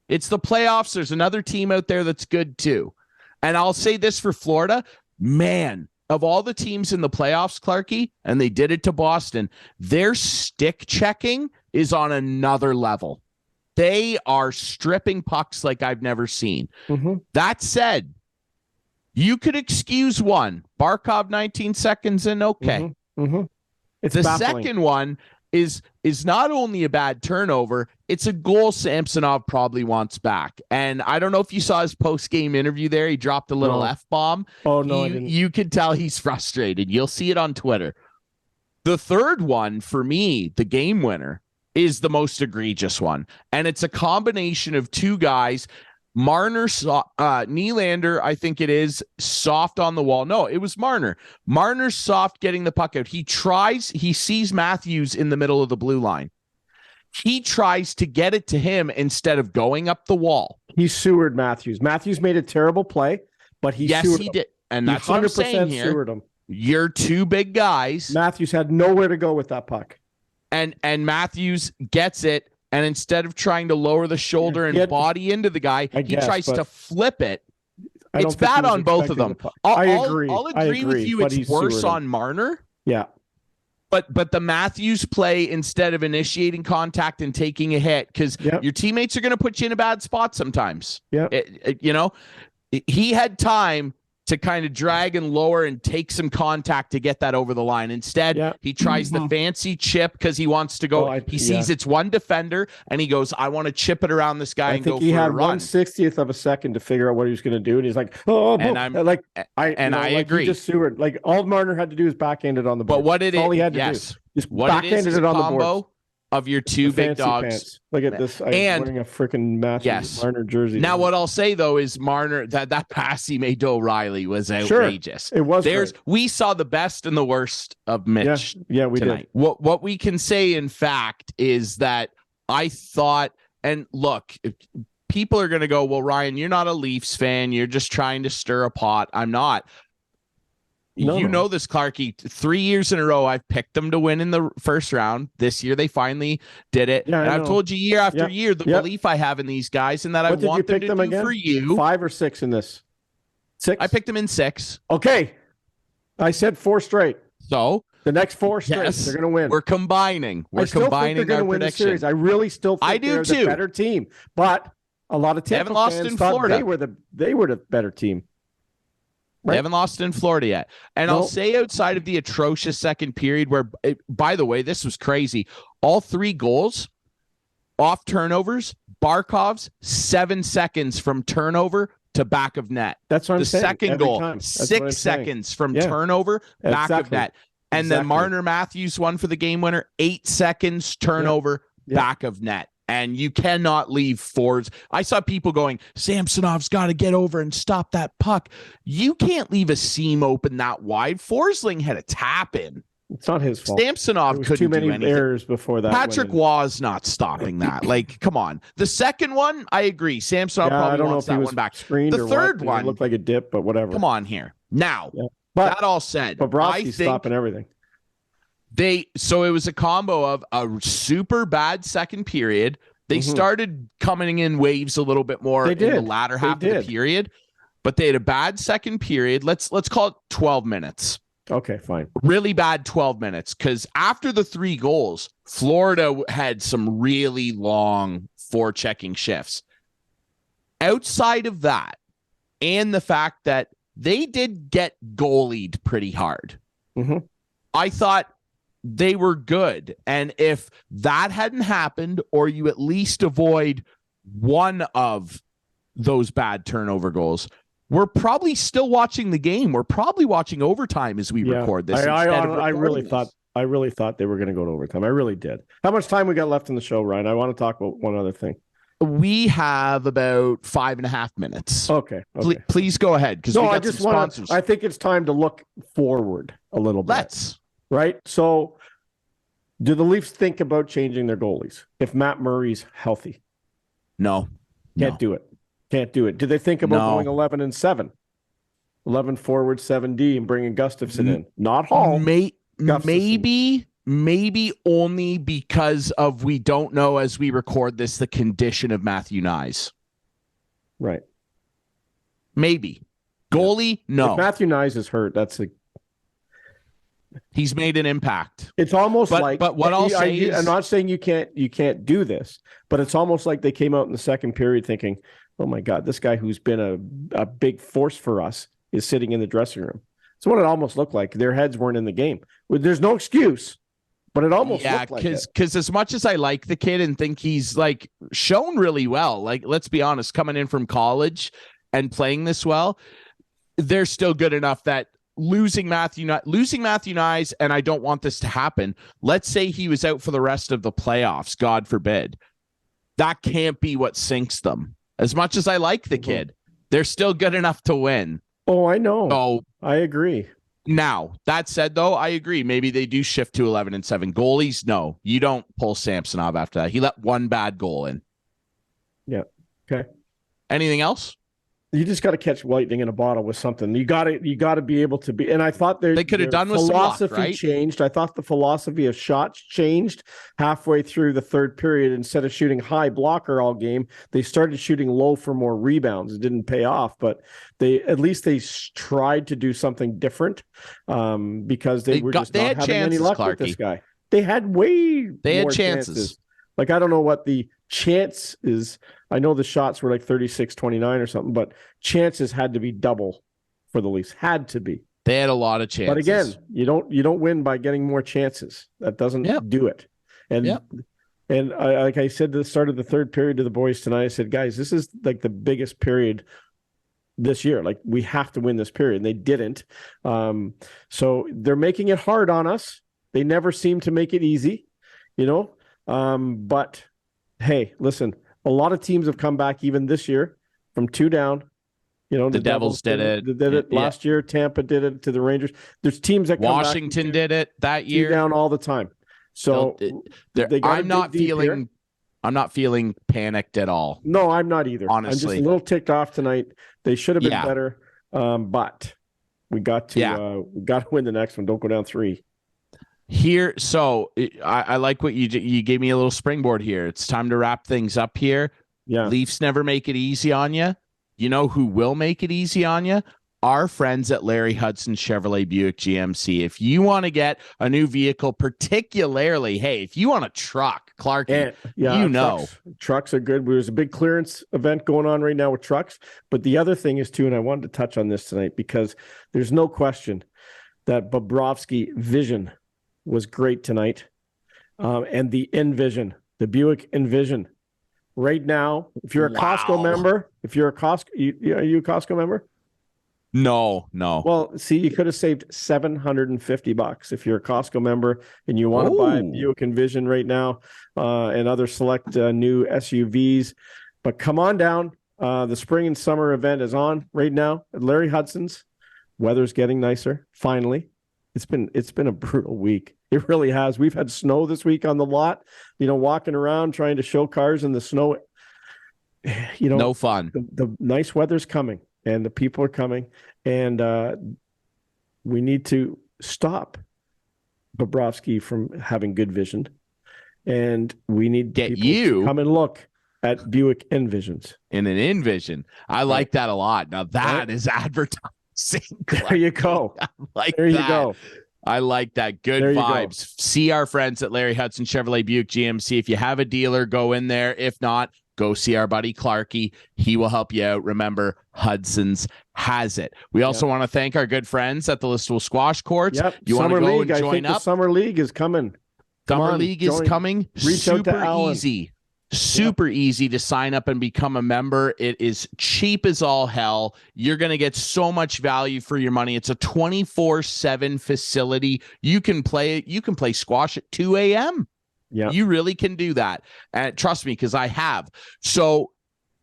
It's the playoffs. There's another team out there that's good too. And I'll say this for Florida, man. Of all the teams in the playoffs, Clarkey, and they did it to Boston, their stick checking is on another level. They are stripping pucks like I've never seen.
Mm-hmm.
That said, you could excuse one. Barkov 19 seconds in, okay.
Mm-hmm. Mm-hmm. It's
the
baffling.
second one is not only a bad turnover, it's a goal Samsonov probably wants back. And I don't know if you saw his post-game interview there. He dropped a little F-bomb.
Oh, no, I didn't.
You could tell he's frustrated. You'll see it on Twitter. The third one, for me, the game winner, is the most egregious one. And it's a combination of 2 guys. Marner, Nylander, I think it is, soft on the wall. No, it was Marner. Marner's soft getting the puck out. He sees Matthews in the middle of the blue line. He tries to get it to him instead of going up the wall.
He sewered Matthews. Matthews made a terrible play, but he sewered him.
Did. And that's what I'm saying here.
Sewered him.
You're 2 big guys.
Matthews had nowhere to go with that puck.
And Matthews gets it. And instead of trying to lower the shoulder and body into the guy, he tries to flip it. It's bad on both of them.
I agree.
I'll agree with you. It's worse on Marner.
Yeah.
But the Matthews play, instead of initiating contact and taking a hit, because your teammates are going to put you in a bad spot sometimes.
Yeah,
he had time to kind of drag and lower and take some contact to get that over the line. Instead, he tries the fancy chip because he wants to go. He sees it's one defender and he goes, I want to chip it around this guy and go for a run.
I think he had 1/60th of a second to figure out what he was going to do. And he's like, I agree. He just sewered. Like, all Marner had to do is backhand it on the board.
But what it is,
all he had to do. Just backhanded it on the board.
Of your two big dogs.
Pants. Look at this. I'm wearing a freaking Matthews Marner jersey.
Now, what I'll say, though, is Marner, that pass he made to O'Reilly was outrageous.
Sure, it was.
We saw the best and the worst of Mitch
we
tonight.
did.
What we can say, in fact, is that I thought, and look, people are going to go, well, Ryan, you're not a Leafs fan. You're just trying to stir a pot. I'm not. You know this, Clarkey. 3 years in a row, I've picked them to win in the first round. This year, they finally did it.
Yeah,
and I've told you year after year the belief I have in these guys and that I want them to do again? For you.
5 or 6 in this? 6?
I picked them in 6.
Okay. I said 4 straight.
So
the next 4 straight, they're going to win.
We're combining. We're combining our prediction.
I really still think they're the better team. But a lot of Tampa fans thought they were the better team.
Right. They haven't lost in Florida yet. And I'll say, outside of the atrocious second period where, by the way, this was crazy. All 3 goals off turnovers, Barkov's 7 seconds from turnover to back of net.
That's what I'm saying.
The second goal, 6 seconds from turnover, back of net. And then Marner Matthews one for the game winner, 8 seconds turnover, back of net. And you cannot leave forwards. I saw people going, Samsonov's got to get over and stop that puck. You can't leave a seam open that wide. Forsling had a tap in.
It's not his fault.
Samsonov couldn't
too many
do anything.
Errors before that.
Patrick was not stopping that. Like, come on. The second one, I agree. Samsonov probably wants that one back.
The
third one,
it looked like a dip, but whatever.
Come on here. Now,
but
that all said,
Bobrovsky's stopping everything.
So it was a combo of a super bad second period. They started coming in waves a little bit more in the latter half of the period, but they had a bad second period. Let's call it 12 minutes.
Okay, fine.
Really bad 12 minutes, because after the 3 goals, Florida had some really long forechecking shifts. Outside of that, and the fact that they did get goalied pretty hard, I thought they were good. And if that hadn't happened, or you at least avoid one of those bad turnover goals, we're probably still watching the game. We're probably watching overtime as we record this.
I really thought they were going to go to overtime. I really did. How much time we got left in the show, Ryan? I want to talk about one other thing.
We have about 5.5 minutes.
Okay.
Please go ahead. Because I just want.
I think it's time to look forward a little bit.
Let's.
Right. So, do the Leafs think about changing their goalies if Matt Murray's healthy?
No.
Can't do it. Do they think about going 11-7? 11 forward, 7D, and bringing Gustafsson in? Not Hall.
Maybe only because of, we don't know as we record this, the condition of Matthew Knies.
Right.
Maybe. Goalie, no.
If Matthew Knies is hurt,
he's made an impact.
It's almost
but what I'll say is,
I'm not saying you can't do this, but it's almost like they came out in the second period thinking, oh my God, this guy who's been a big force for us is sitting in the dressing room. That's what it almost looked like. Their heads weren't in the game. There's no excuse, but it almost looked like it.
Because as much as I like the kid and think he's like shown really well, like, let's be honest, coming in from college and playing this well, they're still good enough that losing Matthew Knies, and I don't want this to happen. Let's say he was out for the rest of the playoffs, God forbid. That can't be what sinks them. As much as I like the kid, they're still good enough to win.
Oh, I know.
Oh,
I agree.
Now, that said, though, I agree. Maybe they do shift to 11-7. Goalies, no. You don't pull Samsonov after that. He let one bad goal in.
Yeah. Okay.
Anything else?
You just got to catch lightning in a bottle with something. You got to be able to be. And I thought
they could have done with some luck, right?
Changed. I thought the philosophy of shots changed halfway through the third period. Instead of shooting high blocker all game, they started shooting low for more rebounds. It didn't pay off, but they tried to do something different because they not having any luck with this guy. They had chances. Like, I don't know what the chance is. I know the shots were like 36-29 or something, but chances had to be double for the Leafs. Had to be.
They had a lot of chances.
But again, you don't win by getting more chances. That doesn't do it. And like I said at the start of the third period to the boys tonight, I said, guys, this is like the biggest period this year. Like, we have to win this period. And they didn't. So they're making it hard on us. They never seem to make it easy, but hey, listen, a lot of teams have come back even this year from 2 down.
The Devils did it.
They did it last year. Tampa did it to the Rangers. There's teams that come
Washington did it that year.
2 down all the time. So
I'm not feeling panicked at all.
No, I'm not either.
Honestly,
I'm just a little ticked off tonight. They should have been better, but we got to win the next one. Don't go down 3.
Here, so I like what you gave me a little springboard here. It's time to wrap things up here.
Yeah,
Leafs never make it easy on you. You know who will make it easy on you? Our friends at Larry Hudson Chevrolet Buick GMC. If you want to get a new vehicle, particularly, hey, if you want a truck, Clarkey,
trucks are good. There's a big clearance event going on right now with trucks. But the other thing is too, and I wanted to touch on this tonight because there's no question that Bobrovsky vision was great tonight. And the Envision, the Buick Envision. Right now, if you're a Costco member, are you a Costco member?
No.
Well, see, you could have saved $750 if you're a Costco member and you want to buy a Buick Envision right now and other select new SUVs. But come on down. The spring and summer event is on right now at Larry Hudson's. Weather's getting nicer, finally. It's been a brutal week. It really has. We've had snow this week on the lot, walking around trying to show cars in the snow.
No fun.
The nice weather's coming and the people are coming, and we need to stop Bobrovsky from having good vision, and we need
get you
to come and look at Buick Envisions.
In an Envision. I like that a lot. Now that is advertising.
There you go.
You go. I like that. Good vibes. See our friends at Larry Hudson Chevrolet Buick GMC. If you have a dealer, go in there. If not, go see our buddy Clarkey. He will help you out. Remember, Hudson's has it. We also want to thank our good friends at the Listowel Squash Courts.
Yep.
You want to go and join up?
The Summer League is coming.
Summer League is coming. Super easy. Super easy to sign up and become a member. It is cheap as all hell. You're going to get so much value for your money. It's a 24/7 facility. You can play squash at 2 a.m. Yeah, you really can do that. And trust me, because I have. So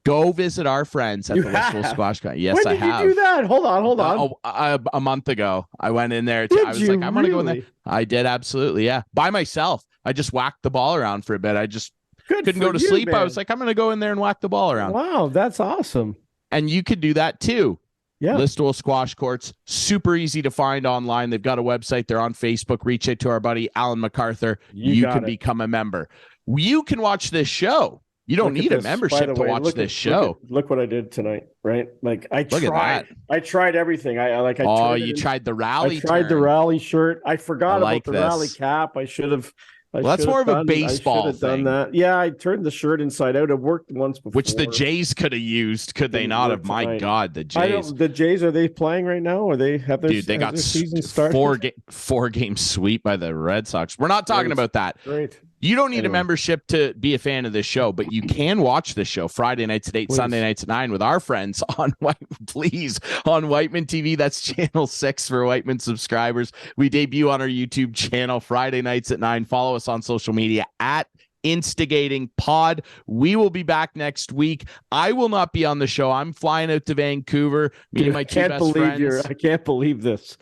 go visit our friends at the Listowel Squash Court. Yes, I have.
When did you do that? Hold on.
A month ago, I went in there. I was like, I'm going to go in there. I did, absolutely, yeah. By myself. I just whacked the ball around for a bit. I just couldn't go to sleep. Man. I was like, I'm going to go in there and whack the ball around.
Wow, that's awesome.
And you could do that too.
Yeah.
Listowel Squash Courts, super easy to find online. They've got a website. They're on Facebook. Reach out to our buddy Alan MacArthur. You can become a member. You can watch this show. You don't need a membership to watch this show.
Look what I did tonight, right? Like I tried everything.
You tried the rally.
I tried the rally shirt. I forgot about the rally cap. I should have.
That's more of a baseball thing.
Done that. Yeah, I turned the shirt inside out. It worked once before.
Which the Jays could have used, could they not have? My God, the Jays.
The Jays, are they playing right now? Or they have their
they got
season started?
four game sweep by the Red Sox. We're not talking about that.
Great.
You don't need a membership to be a fan of this show, but you can watch the show Friday nights at 8, Sunday nights at 9 with our friends on on Whiteman TV. That's channel 6 for Whiteman subscribers. We debut on our YouTube channel Friday nights at 9. Follow us on social media at Instigating Pod. We will be back next week. I will not be on the show. I'm flying out to Vancouver. Me and my two best friends.
I can't believe this.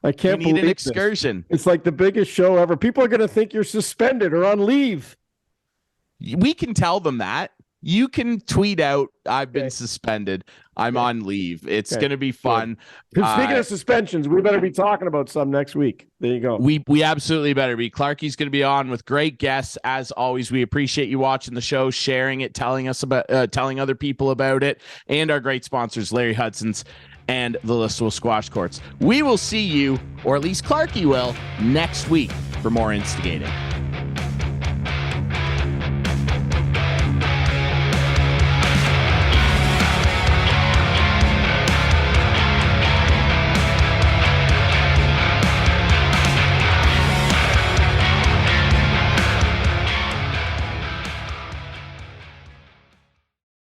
I can't believe
an excursion.
It's like the biggest show ever. People are going to think you're suspended or on leave.
We can tell them that. You can tweet out, I've been suspended. I'm on leave. It's going to be fun.
Speaking of suspensions, we better be talking about some next week. There you go.
We absolutely better be. Clarkey's going to be on with great guests. As always, we appreciate you watching the show, sharing it, telling other people about it, and our great sponsors, Larry Hudson's and the Listowel Squash Courts. We will see you, or at least Clarkey will, next week for more Instigating.